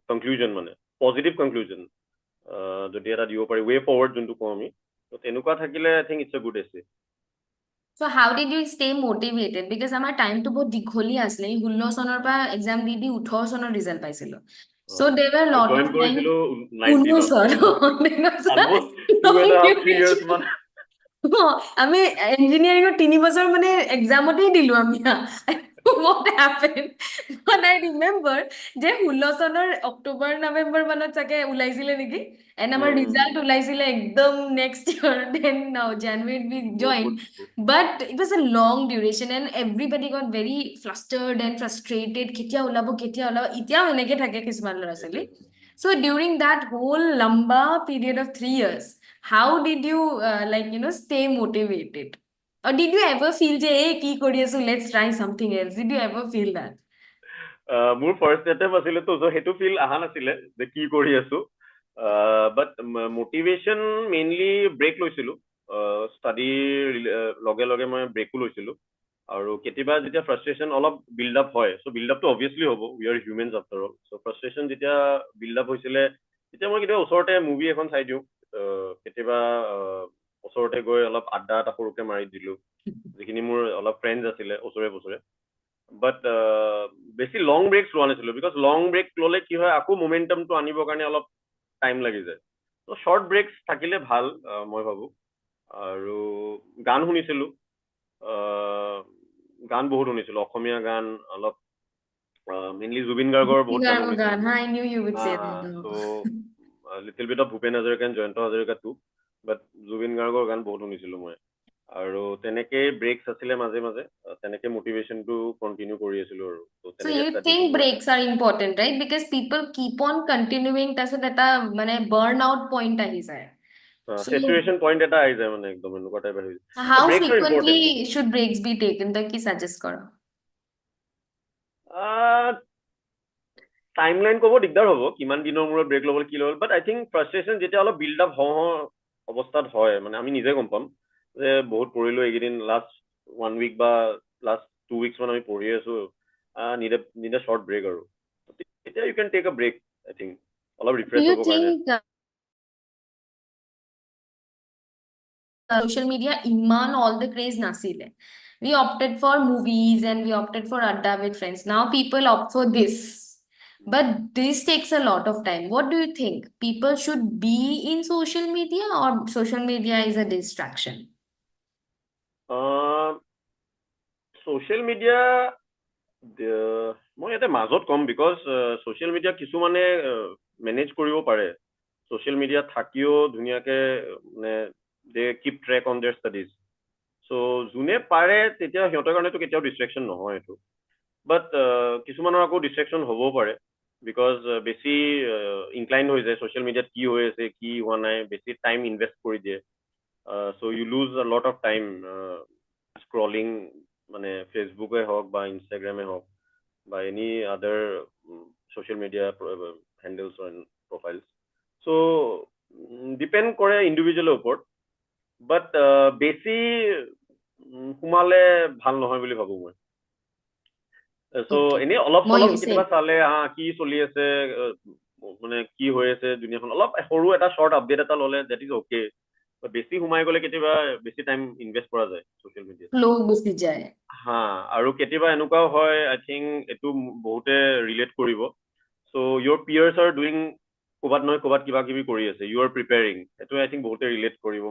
কনক্লুজন, মানে পজিটিভ কনক্লুজন যদি এটা দিব পাৰি, ৱে ফৰৱাৰ্ড যোনটো কওঁ আমি, তো তেনেকুৱা থাকিলে আই থিংক ইটছ এ গুড এছে। So how did you stay motivated? Because আমাৰ টাইমটো বহুত দীঘলীয়া আছিলে, 16 চনৰ পৰা এক্সাম দি 18 চনৰ ৰিজাল্ট পাইছিলো। So there were lot of time. 19 চন আমি ইঞ্জিনিয়াৰিঙৰ 3 বছৰ মানে এক্সামতেই দিলো আমি। What happened? But I remember যে 16 চনৰ অক্টোবৰ নৱেম্বৰ মানত চাগে ওলাইছিলে নেকি, and আমাৰ ৰিজাল্ট ওলাইছিলে একদম next year, then now January we joined, but it was a long duration and everybody got very flustered and frustrated, কেতিয়া ওলাব এতিয়াও এনেকে থাকে কিছুমান ল'ৰা ছোৱালী। So during that whole lamba period of 3 years, how did you stay motivated? Or did you ever feel যে এই কি কৰি আছো, let's try something else? Did you ever feel that? মোৰ ফাৰ্ষ্ট এটেম্প আছিলে, তো সেইটো ফিল অহা নাছিলে যে কি কৰি আছো। বাট মটিভেশ্যন মেইনলি ব্ৰেক লৈছিলো, ষ্টাডিৰ লগে লগে মই ব্ৰেকো লৈছিলো। আৰু কেতিয়াবা যেতিয়া ফ্ৰাষ্ট্ৰেশ্যন অলপ বিল্ড আপ হয়, চ' বিল্ড আপটো অবভিয়াছলি হ'ব, we are humans after all. So' frustration যেতিয়া বিল্ড আপ হৈছিলে, তেতিয়া মই কেতিয়াবা ওচৰতে মুভি এখন চাই দিওঁ, কেতিয়াবা ওচৰতে গৈ অলপ আড্ডা এটা সৰুকে মাৰি দিলো, যিখিনি মোৰ অলপ ফ্ৰেণ্ডছ আছিলে ওচৰে পাজৰে। বাট বেছি লং ব্ৰেকছ লোৱা নাছিলো, বিকজ লং ব্ৰেক ল'লে কি হয়, আকৌ মমেণ্টামটো আনিবৰ কাৰণে অলপ টাইম লাগি যায়। ত' শ্বৰ্ট ব্ৰেকছ থাকিলে ভাল মই ভাবো। আৰু গান শুনিছিলো, গান বহুত শুনিছিলো, অসমীয়া গান অলপ, মেইনলি জুবিন গাৰ্গৰ বহুত গান শুনিছিলো। ত' little bit of Bhupen Hazarika and Jayanta Hazarika too, but Zubeen গাৰ্গৰ গান বহুত শুনিছিলোঁ মই। আৰু তেনেকেই ব্ৰেকছ আছিলে মাজে মাজে, তেনেকে মটিভেশ্যনটো কণ্টিনিউ কৰি আছিলোঁ আৰু। তো So তেনেকে you ষ্টাডিটো think মই breaks are important, right? Because people keep on continuing, তাৰপিছত এটা মানে burnout point আহি যায়. So চেচুৰেশ্যন পইণ্ট এটা আহি যায় মানে একদম এনেকুৱা টাইপ আহি যায়। how breaks are important. frequently should breaks be taken? তই কি suggest কৰ? টাইমলাইন ক'ব দিগদাৰ হ'ব কিমান দিনৰ মূৰত ব্ৰেক ল'ব কি ল'ব, বাট আই থিংক ফ্ৰাষ্ট্ৰেশ্যন যেতিয়া অলপ বিল্ড আপ হওঁ অৱস্থাত হয়, মানে আমি নিজে গম পাম যে বহুত পঢ়িলোঁ এইকেইদিন, লাষ্ট 1 week বা লাষ্ট 2 weeks মান আমি পঢ়ি আছোঁ, নিড এ শ্বৰ্ট ব্ৰেক আৰু তেতিয়া you can take a break. I think অলপ Do ৰিফ্ৰেছ you হ'বৰ কাৰণে। think social media iman all the craze nasile? We opted for movies and we opted for adda with friends. Now people opt for this. But this takes a lot of time. What do you think? People should be in social media or social media is a distraction? Social media মই ইয়াতে মাজত ক'ম, because social media কিছুমানে manage কৰিব পাৰে। Social media থাকিও ধুনীয়াকৈ মানে they keep track on their studies. So' যোনে পাৰে তেতিয়া সিহঁতৰ কাৰণেতো কেতিয়াও ডিষ্ট্ৰেকশ্যন নহয় এইটো। বাট কিছুমানৰ আকৌ ডিষ্ট্ৰেকশ্যন হ'বও পাৰে, বিকজ বেছি ইনক্লাইন হৈ যায় ছ'চিয়েল মিডিয়াত কি হৈ আছে কি হোৱা নাই, বেছি টাইম ইনভেষ্ট কৰি দিয়ে। So' you lose a lot of time scrolling, মানে ফেচবুকে হওক বা ইনষ্টাগ্ৰামে হওক বা any other social media handles and profiles. So' depend কৰে ইণ্ডিভিজুৱেলৰ ওপৰত, বাট বেছি সোমালে ভাল নহয় বুলি ভাবোঁ মই। চ' Okay. এনেই অলপ চলপ Moyu, কেতিয়াবা same. চালে কি চলি আছে, মানে কি হৈ আছে দুনিয়াখন, অলপ সৰু এটা শ্বৰ্ট আপডেট এটা ল'লে ডেট ইজ অ'কে। বেছি সোমাই গ'লে কেতিয়াবা বেছি টাইম ইনভেষ্ট কৰা যায় ছ'চিয়েল মিডিয়াত। Flow গুচি যায়। হা, আৰু কেতিয়াবা এনেকুৱাও হয়, আই থিংক এইটো বহুতে ৰিলেট কৰিব। চ' ইয়'ৰ পিয়াৰ্ছ আৰ ডুইং ক'ৰবাত নহয় ক'ৰবাত কিবা কিবি কৰি আছে, ইউ আৰ প্ৰিপেয়াৰিং, সেইটো আই থিংক বহুতে ৰিলেট কৰিব।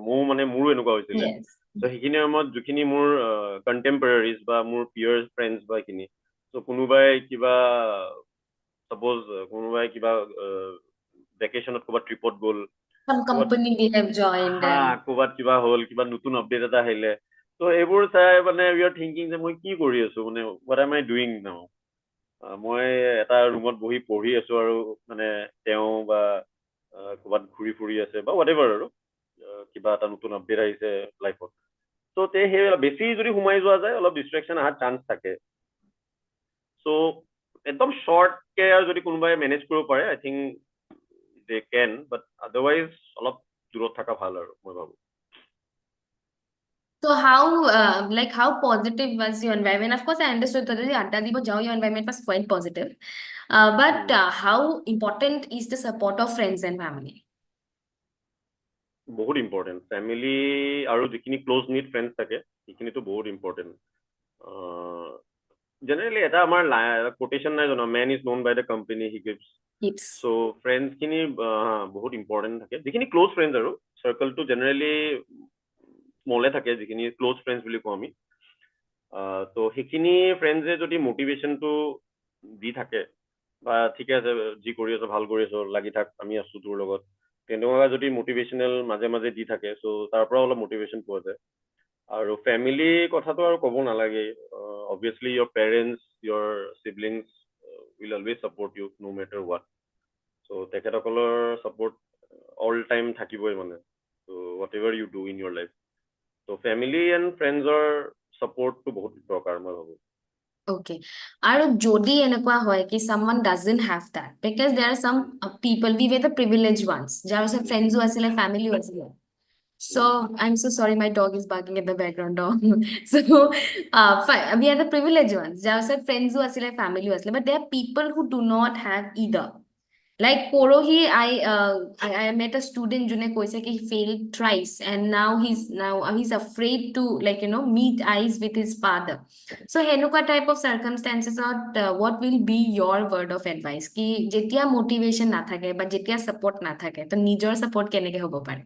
মোৰো এনেকুৱা হৈছিলে। Yes. চ' সেইখিনি সময়ত যিখিনি মোৰ কণ্টেম্পৰেৰীজ বা মোৰ পিয়াৰ্ছ ফ্ৰেণ্ডছ বা সেইখিনি, চ' কোনোবাই কিবা চাপ'জ কোনোবাই কিবা ভেকেশ্যনত ক'ৰবাত ট্ৰিপত গ'ল, Some ক'ৰবাত company they have joined and ক'ৰবাত কিবা হ'ল, কিবা নতুন আপডেট এটা আহিলে, ত' এইবোৰ চাই মানে উই আৰ থিংকিং যে মই কি কৰি আছোঁ, মানে what M I doing now. মই এটা ৰুমত বহি পঢ়ি আছোঁ আৰু মানে তেওঁ বা ক'ৰবাত ঘূৰি ফুৰি আছে বা হোৱাট এভাৰ আৰু কিবা এটা নতুন আপডেট আহিছে লাইফত। ত' সেই বেছি যদি সোমাই যোৱা যায় অলপ ডিষ্ট্ৰেকশ্যন অহাৰ চান্স থাকে। চ' একদম শ্বৰ্টকে আৰু যদি কোনোবাই মেনেজ কৰিব পাৰে, আই think they can, but otherwise অলপ দূৰত থকা ভাল আৰু মই ভাবোঁ। so how positive was your environment? Of course, I understood that the Adda Dibo Jao, your environment was quite positive. But how important is the support of friends and family? বহুত important. Family আৰু যিখিনি close NEET friends থাকে সেইখিনিতো বহুত important. Generally এটা আমাৰ quotation নাই জানো, man is known by the company he gives. Tips. So' ফ্ৰেণ্ডছখিনি বহুত ইম্পৰ্টেণ্ট থাকে, যিখিনি ক্ল'জ ফ্ৰেণ্ডছ আৰু চাৰ্কলটো জেনেৰেলি স্মলে থাকে, যিখিনি ক্ল'জ ফ্ৰেণ্ডছ বুলি কওঁ আমি। ত' সেইখিনি ফ্ৰেণ্ডছে যদি মটিভেশ্যনটো দি থাকে বা ঠিকে আছে যি কৰি আছ ভাল কৰি আছ লাগি থাক আমি আছোঁ তোৰ লগত, তেনেকুৱা যদি মটিভেশ্যনেল মাজে মাজে দি থাকে, চ' তাৰ পৰাও অলপ মটিভেশ্যন পোৱা যায়। আৰু ফেমিলি কথাটো আৰু ক'ব নালাগে, obviously your parents, your siblings will always support you no' matter what. So' তেখেতসকলৰ ছাপৰ্ট অল টাইম থাকিবই মানে, so' whatever you do in your life. So' family and ফ্ৰেণ্ডছৰ ছাপৰ্টটো বহুত দৰকাৰ মই ভাবোঁ। Okay. আৰু যদি এনেকুৱা হয় কি someone doesn't have that, because there are some people, we were the privileged ones, যাৰ ওচৰত friends ও আছিলে, family ও আছিলে. So I'm so sorry, my dog is barking in the background. Dog. So fine, we are the privileged ones, যাৰ ওচৰত friends ও আছিলে, family ও আছিলে, but there are people who do not have either. Like Porohi, I met a student june koise ki he failed thrice and now he's afraid to meet eyes with his father. So henuka type of circumstances or what will be your word of advice ki jetia motivation na thake ba jetia support na thake to nijor support keneke hobo pare?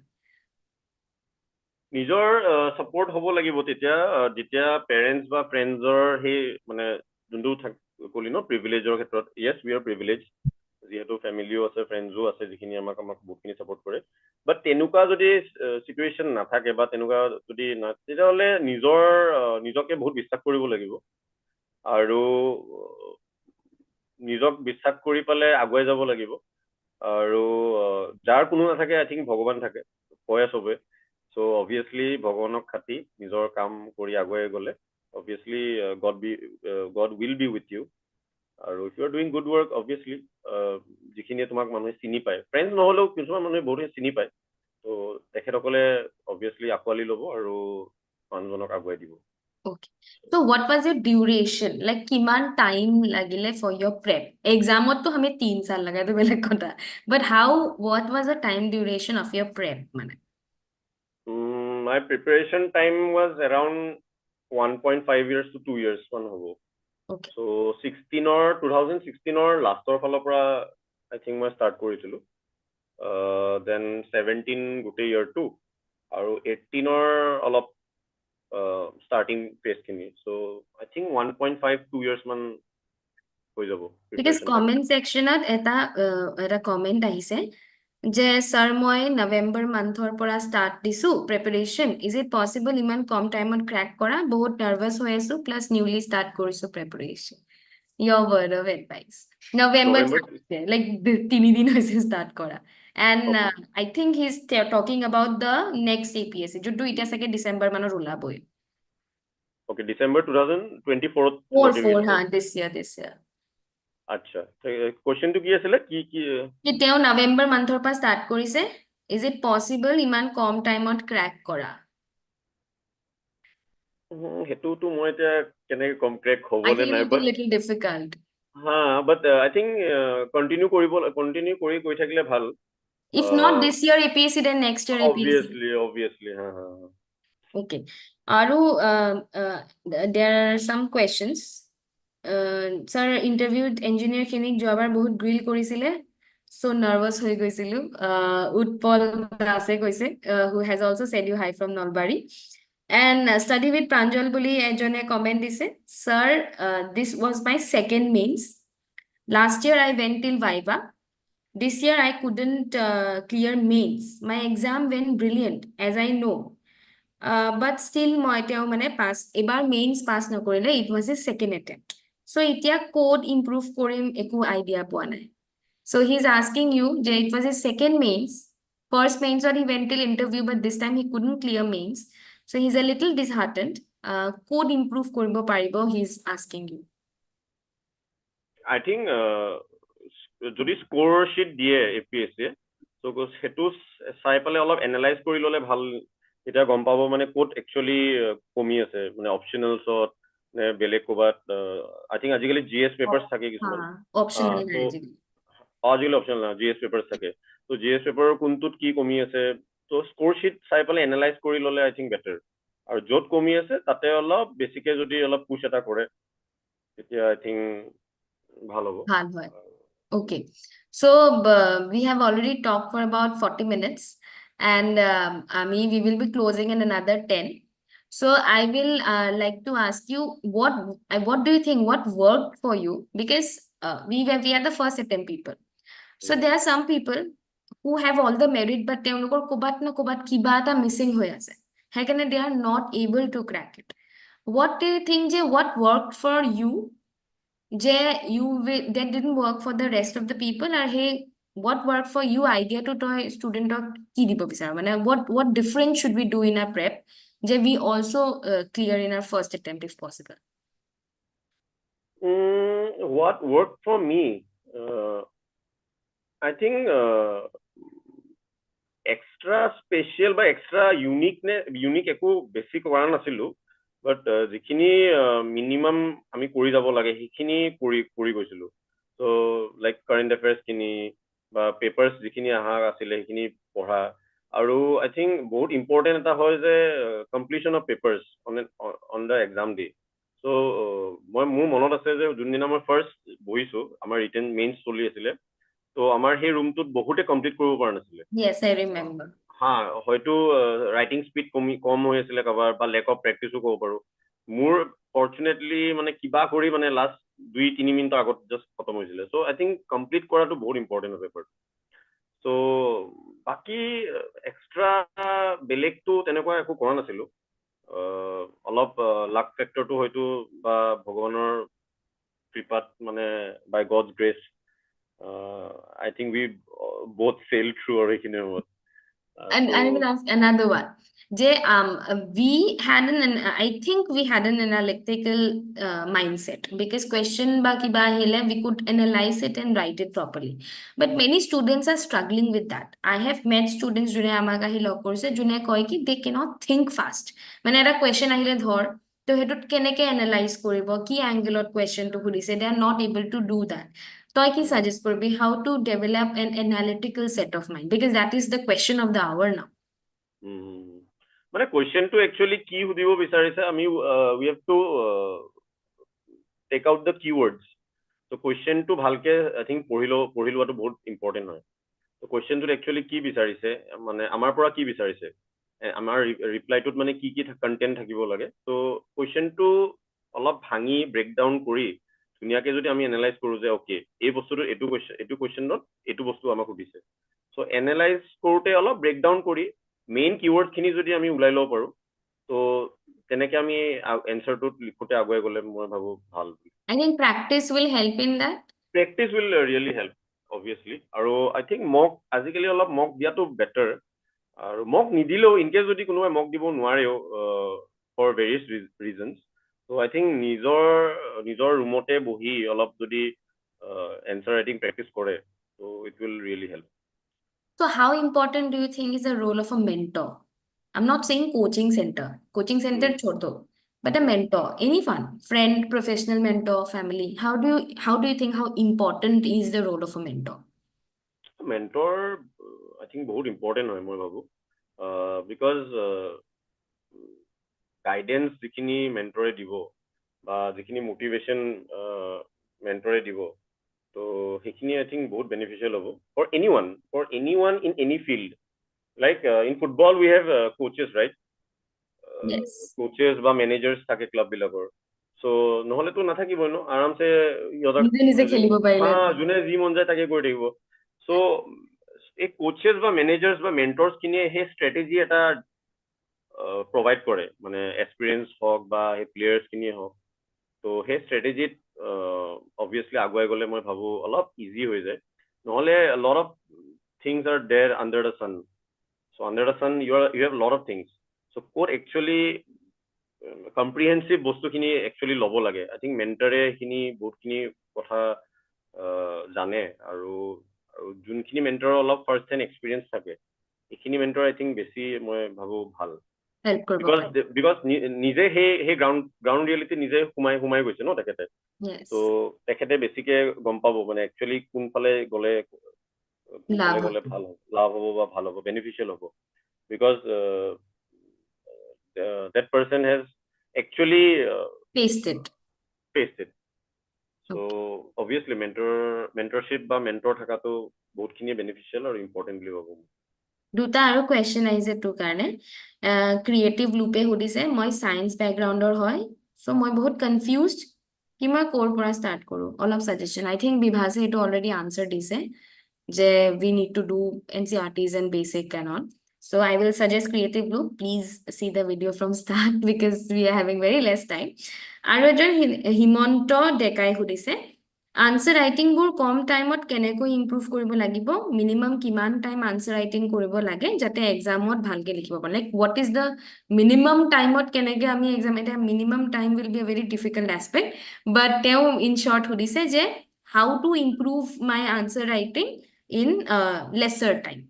নিজৰ support হ'ব লাগিব তেতিয়া যেতিয়া parents বা ফ্ৰেণ্ডছৰ সেই মানে যোনটো কলি ন প্ৰিভিলেজৰ ক্ষেত্ৰত, য়েছ উই আৰ প্ৰিভিলেজ, যিহেতু ফেমিলিও আছে ফ্ৰেণ্ডছো আছে যিখিনি আমাক বহুতখিনি ছাপোৰ্ট কৰে বাট তেনেকুৱা যদি চিটুৱেশ্যন নাথাকে বা তেনেকুৱা যদি তেতিয়াহ'লে নিজকে বহুত বিশ্বাস কৰিব লাগিব আৰু নিজক বিশ্বাস কৰি পেলাই আগুৱাই যাব লাগিব আৰু যাৰ কোনো নাথাকে আই থিংক ভগৱান থাকে কয় চবে চ' অবভিয়াছলি ভগৱানক খাটি নিজৰ কাম কৰি আগুৱাই গ'লে obviously God will be with you আৰু if you are doing good work obviously যিখিনিয়ে তোমাক মানুহে চিনি পায় ফ্ৰেণ্ডছ নহ'লেও কিছুমান মানুহে বহুতে চিনি পায় ত' তেখেতসকলে অবভিয়াছলি আঁকোৱালি ল'ব আৰু মানুহজনক আগুৱাই দিব Okay. So what was your duration? Like kiman time lagile for your prep? Exam to hame 3 saal laga to belag kotha. But what was the time duration of your prep? Mane? My preparation time was around 1.5 years to 2 years one hobo. Okay. So 2016 লাষ্টৰ ফালৰ পৰা I think মই start কৰিছিলো then 17 গোটেই yearটো আৰু 18 অলপ starting phase খিনি so I think 1.5 2 years মান হৈ যাব Because preparation time comment section এটা comment আহিছে যে sir মই November monthৰ পৰা start দিছো preparation is it possible ইমান কম টাইমত crack কৰা বহুত nervous হৈ আছো plus newly start কৰিছো preparation your word of advice November like 3 দিন হৈছে start কৰা and I think he's talking about the next APSC যোনটো এতিয়া চাগে ডিসেম্বৰ মানত ওলাবই okay December 2024 4 হা this year আচ্ছা কোৱেশ্চনটো কি আছিলে কি তেওঁ নৱেম্বৰ মান্থৰ পৰা ষ্টাৰ্ট কৰিছে ইজ ইট পসিবল ইমান কম টাইমত ক্ৰ্যাক কৰা হেতুটো মই এতিয়া কেনেকৈ কম ক্ৰ্যাক হ'বলে নাই বাট লিটল ডিফিকাল্ট হা বাট আই থিংক কন্টিনিউ কৰি গৈ থাকিলে ভাল if not this year APSC then next year APSC obviously ha okay aru there are some questions sir interviewed engineer khinik jobar bahut grill korisile so nervous হৈ গৈছিলো utpal dase koise who has also said you hi from Nalbari and study with Pranjal বুলি এজনে comment দিছে sir this was my second mains last year I went till Viva this year I couldn't clear mains my exam went brilliant as I know but still মই তেওঁ মানে pass এবাৰ means pass নকৰিলে it was his second attempt so এতিয়া code improve কৰিম একো idea পোৱা নাই so he's asking you যে it was his second mains first mains or he went till interview but this time he couldn't clear mains so he's a little disheartened code improve কৰিব পাৰিব he's asking you I think যদি score sheet দিয়ে APSC তো সেটো চাই পালে অলপ analyse কৰি ললে ভাল এটা গম পাবো মানে কোড একচুয়ালি কমি আছে মানে অপশনালছত নে বেলেগ কোবাত আই থিংক আজিকালি জিএস পেপারস থাকে কিছুমান অপশনাল আজিকালি অপশনাল না জিএস পেপারস থাকে তো জিএস পেপাৰৰ কোনটোত কি কমি আছে তো স্কোৰ শিট চাই পালে এনালাইজ কৰি ললে আই থিংক বেটাৰ আৰু যত কমি আছে তাতে অলপ বেছিকে যদি অলপ পুশ এটা কৰে তেতিয়া আই থিংক ভাল হ'ব ভাল হয় okay so we have already talked for about 40 minutes and we will be closing in another 10 so I will like to ask you what do you think what worked for you because we are the first attempt people so there are some people who have all the merit but তেওঁলোকৰ কোবাত না কোবাত কিবা এটা missing হৈ আছে সেইকাৰণে they are not able to crack it what do you think যে what worked for you যে that didn't work for the rest of the people আর হে what worked for you idea to তই studentক কি দিব বিচাৰ মানে what difference should we do in our prep যে we also clear in our first attempt if possible what worked for me I think extra special বা extra unique একো বেছি কৰা নাছিলো বাট যিখিনি মিনিমাম আমি কৰি যাব লাগে সেইখিনি কৰি গৈছিলো so like current affairs খিনি বা পেপাৰস যিখিনি আহা আছিলে সেইখিনি পঢ়া আৰু I think বহুত ইম্পৰ্টেন্ট এটা হয় যে completion of papers on the exam day so মোৰ মনত আছে যে যোনদিনা মই ফাৰ্স্ট বহিছো আমাৰ ৰিটেন মেইনস চলি আছিলে তো আমাৰ সেই ৰুমটোত বহুতে কমপ্লিট কৰিব পৰা নাছিলে yes I remember হা হয়তো ৰাইটিং স্পিড কম হৈ আছিলে কভাৰ বা লেক অফ প্ৰেক্টিসো ক'ব পাৰো মোৰ ফৰচুনেটলি মানে কিবা কৰি মানে লাষ্ট 2-3 মিনিট আগত জাস্ট খতম হৈছিলে চ' আই থিংক কমপ্লিট কৰাটো বহুত ইম্পৰ্টেণ্ট পেপাৰ চ' বাকী এক্সট্ৰা বেলেগটো তেনেকুৱা একো কৰা নাছিলো অলপ লাক ফেক্টৰটো হয়তো বা ভগৱানৰ কৃপাত মানে by God's grace I think we both sailed through আৰু এইখিনি সময়ত And so I will ask another one. Jay, we had I think we had an analytical mindset because question ba ki ba hele, we could analyze it and write it properly. But many students are struggling with that. I have met students june amaga hi log korse june koi ki they cannot think fast. Mane eta question ahile dhor to hetut keneke analyze koribo ki angle of question to hudise they are not able to do that. তই কি suggest করবি how to develop an analytical set of mind because that is the question of the hour now. মানে কুৱেশ্যনটো actually কি সুধিব বিচাৰিছে আমি we have to take out the keywords so কুৱেশ্যনটো ভালকে I think পঢ়ি লোৱাটো বহুত ইম্পৰ্টেণ্ট হয় so কুৱেশ্যনটোত একচুৱেলি কি বিচাৰিছে মানে আমাৰ পৰা কি বিচাৰিছে আমাৰ ৰিপ্লাইটোত মানে কি কণ্টেণ্ট থাকিব লাগে so কুৱেশ্যনটো অলপ ভাঙি ব্ৰেকডাউন কৰি ধুনীয়াকে যদি আমি এনালাইজ কৰো যে ওকে এই বস্তুটো এইটো কুৱেশ্যনত এইটো বস্তু আমাক সুধিছে চ' এনালাইজ কৰোঁতে অলপ ব্ৰেকডাউন কৰি মেইন কিৱৰ্ড খিনি যদি আমি ওলাই ল'ব পাৰো তো তেনেকে আমি এনসাৰটোত লিখোতে আগুৱাই গ'লে মই ভাবো ভাল I think practice will help in that. Practice will really help obviously আৰু I think mock আজিকালি অলপ mock দিয়াটো better আৰু mock নিদিলেও in case যদি কোনোবাই mock দিব নোৱাৰেও for various reasons so I think নিজৰ ৰুমতে বহি অলপ যদি answer writing practice কৰে so it will really help. So how important do you think is the role of a mentor? I'm not saying coaching center chodo, but a mentor, any fun, friend, professional mentor, family. How do you think how important is the role of a mentor? Mentor I think বহুত important হয় মই ভাবো because guidance যিখিনি মেন্টৰে দিব বা যিখিনি মোটিভেশ্যন মেন্টৰে দিব তো সেইখিনি আই থিংক বহুত বেনিফিচিয়েল হ'ব for any one in any field like in football we have coaches right coaches বা মেনেজাৰ্ছ থাকে ক্লাববিলাকৰ চ' নহ'লেতো নাথাকিবই ন আৰামছে যোনে যি মন যায় তাকে কৰি থাকিব চ' এই কোচেছ বা মেনেজাৰ্ছ বা মেণ্টৰ্ছখিনিয়ে সেই ষ্ট্ৰেটেজি এটা প্ৰভাইড কৰে মানে এক্সপিৰিয়েঞ্চ হওক বা সেই প্লেয়াৰ্ছখিনিয়ে হওক তো সেই ষ্ট্ৰেটেজিত অবভিয়াছলি আগুৱাই গ'লে মই ভাবো অলপ ইজি হৈ যায় নহ'লে lot of things are there under the sun so' under the sun you have lot of things so' ক'ত একচুৱেলি কম্প্ৰিহেনচিভ বস্তুখিনি একচুৱেলি ল'ব লাগে আই থিংক মেণ্টাৰে সেইখিনি বহুতখিনি কথা জানে আৰু যোনখিনি মেণ্টাৰৰ অলপ ফাৰ্ষ্ট হেণ্ড এক্সপিৰিয়েঞ্চ থাকে এইখিনি মেণ্টৰ আই থিংক বেছি মই ভাবো ভাল বিকজ নিজে সেই গ্ৰাউণ্ড ৰিয়েলিটি নিজে সোমাই গৈছে ন তেখেতে তো তেখেতে বেছিকে গম পাব মানে একচুৱেলি কোনফালে গ'লে ভাল হ'ব লাভ হ'ব বা ভাল হ'ব বেনিফিচিয়েল হ'ব because that person has actually faced it so obviously mentorship বা mentor থকাটো বহুতখিনি বেনিফিচিয়েল আৰু ইম্পৰ্টেণ্ট বুলি ভাবো দুটা আৰু কুৱেশ্যন আহিছে তোৰ কাৰণে ক্ৰিয়েটিভ লুপে সুধিছে মই চায়েন্স বেকগ্ৰাউণ্ডৰ হয় চ' মই বহুত কনফিউজড কি মই ক'ৰ পৰা ষ্টাৰ্ট কৰোঁ অলপ ছাজেশ্যন আই থিংক বিভাসে এইটো অলৰেডি আনচাৰ দিছে যে we need to do NCERTs and basic and all. So I will suggest creative loop. Please see the video from start because we are having very less time. আৰু এজন হিমন্ত ডেকাই সুধিছে answer ৰাইটিংবোৰ কম টাইমত কেনেকৈ improve কৰিব লাগিব মিনিমাম কিমান time answer writing কৰিব লাগে যাতে এক্সামত ভালকে লিখিব পাৰে like what is the minimum টাইমত কেনেকৈ আমি এক্সাম এটা minimum time will be a very difficult aspect but তেওঁ ইন শ্বৰ্ট সুধিছে যে how to improve my answer writing in lesser time.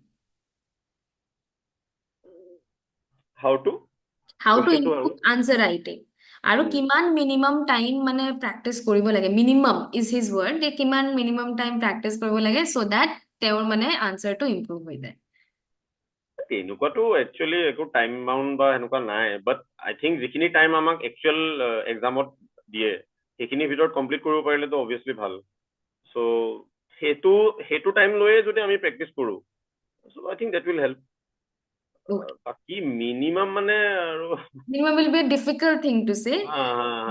How to improve answer writing. আৰু কিমান minimum time মানে প্ৰেক্টিছ কৰিব লাগে মিনিমাম ইজ হিজ ৱৰ্ড যে কিমান মিনিমাম টাইম প্ৰেক্টিছ কৰিব লাগে চ' দেট তেওঁৰ মানে আনচাৰটো ইম্প্ৰুভ হৈ যায় এনেকুৱাতো একচুৱেলি একো টাইম বাউণ্ড বা সেনেকুৱা নাই বাট আই থিংক যিখিনি টাইম আমাক একচুৱেল এক্সামত দিয়ে সেইখিনিৰ ভিতৰত কমপ্লিট কৰিব পাৰিলেতো অবভিয়াছলি ভাল চ' সেইটো টাইম লৈয়ে যদি আমি প্ৰেক্টিছ কৰোঁ so' I think that will help Okay. বাকি মিনিমাম মানে আৰু Minimum will be a difficult thing to say.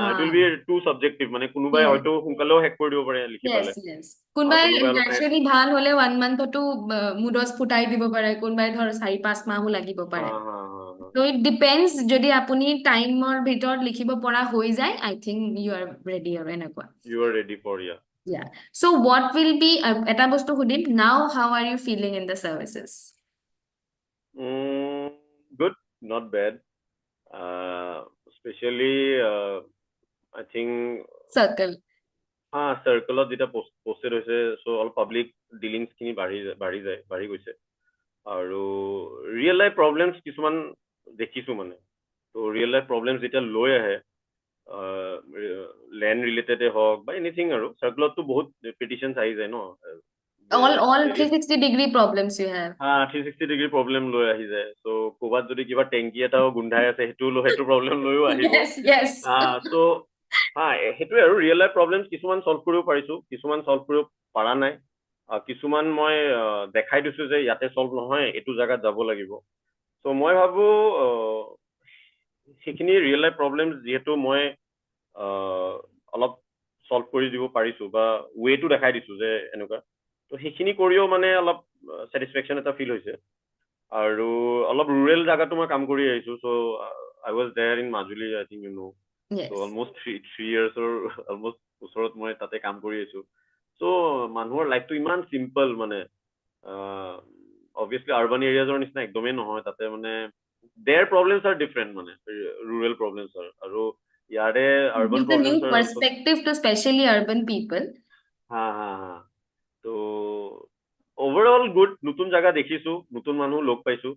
it will be too subjective মানে কোনোবাই Yes. হয়তো সোনকালেও হেক কৰি দিব পাৰে লিখি Yes, পালে yes. কোনোবাই কোনোবাই অলপ naturally ভাল হলে 1 monthতো মুডছ ফুটাই দিব পাৰে, কোনোবাই ধৰ 4-5 মাহো লাগিব পাৰে। So it depends, যদি আপুনি টাইমৰ ভিতৰত লিখিব পৰা হৈ যায়, I think you are ready আৰু এনেকুৱা। you are ready for Yeah. So what will be, এটা বস্তু সুধিম, now how are you feeling in the services? Good, not bad. Especially I think Circle. চাৰ্কলত যেতিয়া পষ্টেড হৈছে চ' অল পাব্লিক ডিলিংছ খিনি বাঢ়ি গৈছে আৰু ৰিয়েল লাইফ প্ৰব্লেমছ কিছুমান দেখিছো মানে ত' ৰিয়েল লাইফ প্ৰব্লেমছ যেতিয়া লৈ আহে লেণ্ড ৰিলেটেডে হওক বা এনিথিং আৰু চাৰ্কলততো বহুত পিটিশ্যনছ আহি যায় ন All 360-degree problems you have. 360 degree problem লৈ আহি যায় চ' ক'ৰবাত যদি কিবা টেংকি এটাও গোন্ধাই আছে সেইটো প্ৰব্লেম লৈও আহিব Yes, yes. চ' সেইটোৱে আৰু ৰিয়েল লাইফ প্ৰব্লেমছ কিছুমান চল্ভ কৰিব পাৰিছো কিছুমান চল্ভ কৰিব পৰা নাই কিছুমান মই দেখাই দিছো যে ইয়াতে চল্ভ নহয় এইটো জেগাত যাব লাগিব চ' মই ভাবো সেইখিনি ৰিয়েল লাইফ প্ৰব্লেম যিহেতু মই অলপ চল্ভ কৰি দিব পাৰিছো বা ৱেটো দেখাই দিছো যে এনেকুৱা ত' সেইখিনি কৰিও মানে অলপ ছেটিছফেকশ্যন এটা ফিল হৈছে আৰু অলপ ৰুৰেল জেগাতো মই কাম কৰি আহিছো so' I was there in Majuli I think you know so' Yes. Almost 3 years almost ওচৰত মই তাতে কাম কৰি আছো চ' মানুহৰ লাইফটো ইমান চিম্পল মানে অবভিয়াছলি আৰ্বান এৰিয়াজৰ নিচিনা একদমেই নহয় তাতে মানে দেয়াৰ প্ৰব্লেমছ আৰ ডিফাৰেণ্ট মানে ৰুৰেল প্ৰব্লেমছ আৰু ইয়াৰে urban Gives a problems new R perspective to especially urban people. হা ত' অভাৰঅল গুড নতুন জেগা দেখিছো নতুন মানুহ লগ পাইছো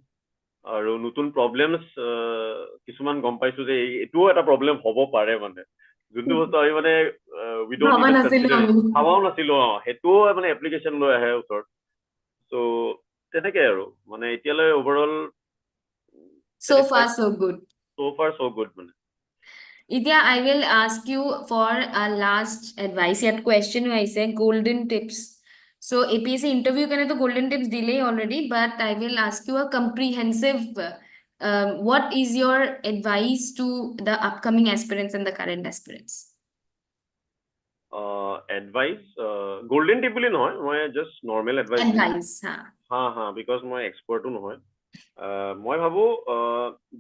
আৰু নতুন প্ৰব্লেমছ কিছুমান গম পাইছো যে এইটোও এটা প্ৰব্লেম হ'ব পাৰে মানে যোনটো বস্তু আমি মানে উই ডোন্ট ভাবা ইভেন নাছিলো কনচিডাৰ আমি। ভাবাও নাছিলো সেইটোও মানে এপ্লিকেশ্যন লৈ আহে ওচৰত চ' তেনেকে আৰু মানে এতিয়ালৈ overall So far, satisfied so good. চ' ফাৰ চ' গুড মানে Idya, I will ask you for a last advice. Yet question I say golden tips. So APSC interview can to golden tips delay already, but I will ask you a comprehensive. What is your advice to the upcoming aspirants and the current aspirants? Advice golden tip বুলি নহয় মই just normal advice দিম Advice, huh? Because মই এক্সপাৰ্টো নহয় মই ভাবো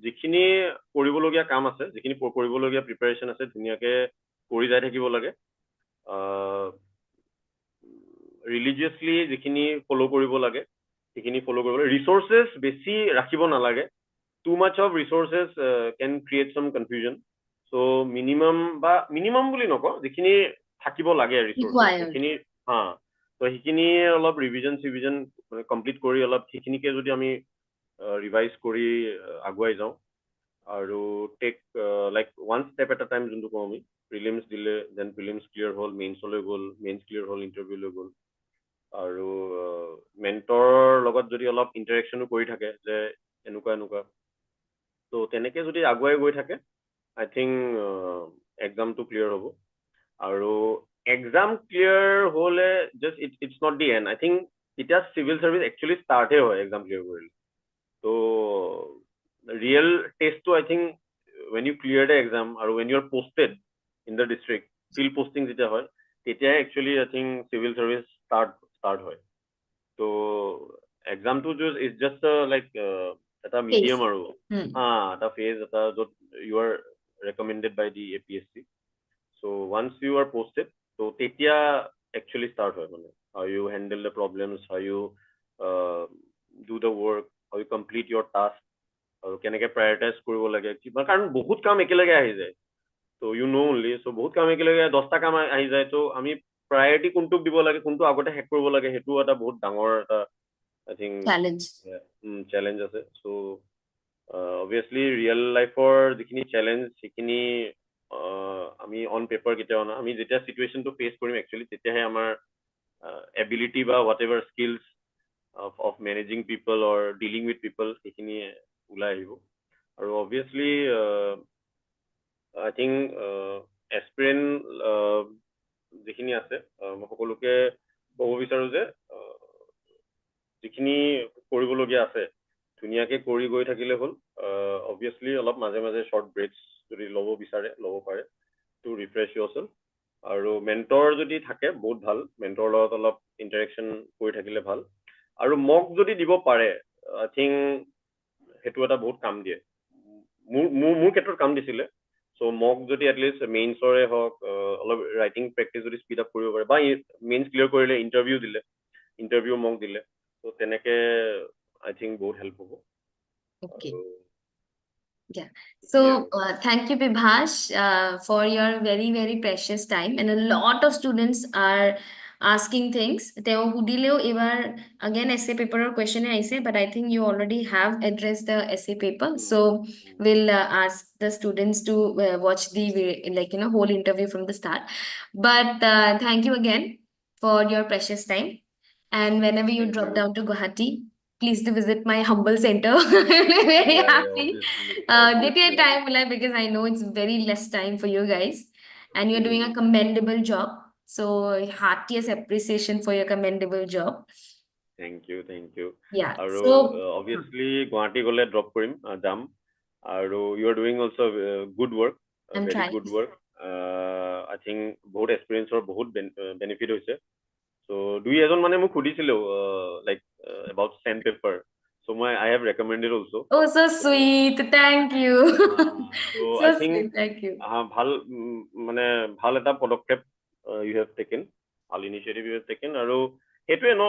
যিখিনি কৰিবলগীয়া কাম আছে যিখিনি কৰিবলগীয়া প্ৰিপাৰেশ্যন আছে ধুনীয়াকে কৰি যাই থাকিব লাগে ৰিলিজিয়াছলি যিখিনি ফ'ল' কৰিব লাগে সেইখিনি ফ'ল' কৰিব লাগে ৰিচৰ্চেছ বেছি ৰাখিব নালাগে too much of resources can create some confusion so' minimum বুলি নকওঁ যিখিনি থাকিব লাগে ৰিচৰ্চেছ Required. সেইখিনি ত' সেইখিনি অলপ ৰিভিজন মানে কমপ্লিট কৰি অলপ সেইখিনিকে যদি আমি ৰিভাইজ কৰি আগুৱাই যাওঁ আৰু take like one step at a time যোনটো কওঁ আমি প্ৰিলিমছ দিলে দেন প্ৰিলিমছ ক্লিয়াৰ হ'ল মেইনছলৈ গ'ল মেইনছ ক্লিয়াৰ হ'ল ইণ্টাৰভিউলৈ গ'ল আৰু মেণ্টৰৰ লগত যদি অলপ ইণ্টাৰেকশ্যনো কৰি থাকে যে এনেকুৱা ত' তেনেকে যদি আগুৱাই গৈ থাকে আই থিংক এক্সামটো ক্লিয়াৰ হ'ব আৰু এক্সাম ক্লিয়াৰ হ'লে just it's not the end I think এতিয়া চিভিল চাৰ্ভিচ একচুৱেলি ষ্টাৰ্টহে হয় এক্সাম ক্লিয়াৰ কৰিলে ত' ৰিয়েল টেষ্টটো I think when you clear the exam আৰু when you are posted in the district field posting যেতিয়া হয় তেতিয়াহে actually I think civil service start হয় ত' এক্সামটো ইজ জাষ্ট লাইক এটা মিডিয়াম Case. আৰু এটা ফেজ এটা য'ত you are recommended by the APSC so' once you are posted ত' তেতিয়া একচুৱেলি ষ্টাৰ্ট হয় মানে how you handle the problems how you do the work how you complete your task আৰু কেনেকে প্ৰায়ৰিটাইজ কৰিব লাগে কাৰণ বহুত কাম একেলগে আহি যায় ত' ইউ ন' অনলি চ' বহুত কাম একেলগে 10টা কাম আহি যায় ত' আমি প্ৰায়ৰিটি কোনটোক দিব লাগে কোনটো আগতে শেষ কৰিব লাগে সেইটো এটা বহুত ডাঙৰ এটা আই থিংক Challenge. চেলেঞ্জ আছে চ' অবভিয়াছলি ৰিয়েল লাইফৰ যিখিনি চেলেঞ্জ সেইখিনি আমি অন পেপাৰ কেতিয়াও না আমি যেতিয়া চিটুৱেশ্যনটো ফেচ কৰিম একচুৱেলি তেতিয়াহে আমাৰ এবিলিটি বা whatever skills of managing people or dealing with people সেইখিনি ওলাই আহিব আৰু অবভিয়াছলি আই থিংক এক্সপিৰিয়েঞ্চ যিখিনি আছে মই সকলোকে ক'ব বিচাৰো যে যিখিনি কৰিবলগীয়া আছে ধুনীয়া ধুনীয়াকৈ কৰি গৈ থাকিলে হ'ল অবভিয়াছলি অলপ মাজে মাজে শ্বৰ্ট ব্ৰেকছ যদি ল'ব বিচাৰে ল'ব পাৰে টু ৰিফ্ৰেছ ইয়ৰছেল্ফ আৰু মেণ্টৰ যদি থাকে বহুত ভাল মেণ্টৰৰ লগত অলপ ইণ্টাৰেকশ্যন কৰি থাকিলে ভাল আৰু মক যদি দিব পাৰে আই থিংক সেইটো এটা বহুত কাম দিয়ে মোৰ ক্ষেত্ৰত কাম দিছিলে চ' মক যদি এটলিষ্ট মেইনছৰে হওক অলপ ৰাইটিং প্ৰেক্টিচ যদি স্পীড আপ কৰিব পাৰে বা মেইনছ ক্লিয়াৰ কৰিলে ইণ্টাৰভিউ মক দিলে ত' তেনেকৈ আই থিংক বহুত হেল্প হ'ব Okay. আৰু Yeah. সেইটোৱে So, আৰু thank you, Bibhash, for your very, very precious time. And a lot of students are asking things. Teo hudileo evar again essay paper or question I say, but I think you already have addressed the essay paper. So we'll ask the students to watch the whole interview from the start. But thank you again for your precious time. And whenever you thank drop you down to Guwahati, please do visit my humble center. I'm very happy. Get your obviously. time, Ulai, because I know it's very less time for you guys, and you're doing a Mm, commendable job. So, heartiest appreciation for your commendable job. thank you Yeah. আৰু So, obviously Guwahati গ'লে drop কৰিম যাম আৰু you are doing also' good work I'm very trying. Good work I think বহুত এক্সপিৰিয়েঞ্চৰ বহুত benefit হৈছে চ' দুই এজন মানে মোক সুধিছিলেও লাইক এবাউট চেণ্ড পেপাৰ চ' মই I have recommended also' Oh, so sweet. Thank you. So' I So think sweet. Thank you. ভাল মানে ভাল এটা পদক্ষেপ ইউ হেভ টেকেন ভাল ইনিচিয়েটিভ ইউ হেভ টেকেন আৰু সেইটোৱে ন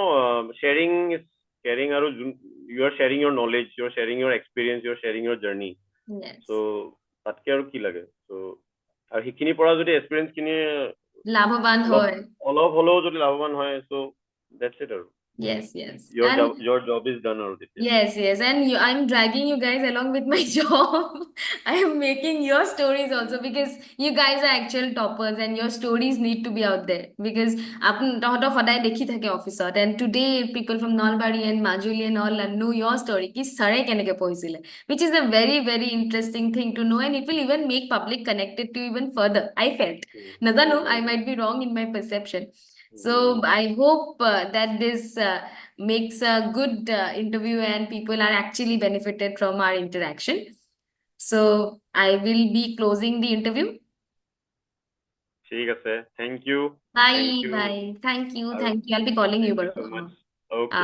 শ্বেয়াৰিং ইজ কেয়াৰিং আৰু you are sharing your knowledge you are sharing your experience you are sharing your journey Yes. So' তাতকৈ আৰু কি লাগে চ' আৰু সেইখিনিৰ পৰা যদি এক্সপিৰিয়েঞ্চখিনি লাভৱান অলপ হয়। অলপ হ'লেও যদি লাভৱান হয় চ' ডেটছ ইট আৰু Yes, yes. your job is done আৰু তেতিয়া Yes, yes. And I'm dragging you guys along with my job. I am making your stories also because you guys are actual toppers and your stories need to be out there. Because তহঁতক সদায় দেখি থাকে অফিচত and today people from Nalbari and Majuli and all know your story কি ছাৰে কেনেকে পঢ়িছিলে, which is a very, very interesting thing to know and it will even make public connected to even further. I felt. নাজানো, I might be wrong in my perception. So I hope that this makes a good interview and people are actually benefited from our interaction. So I will be closing the interview. ঠিক আছে thank you Bye, bye. Thank you. আৰু Thank you. I'll be calling you, thank you bro. So' much okay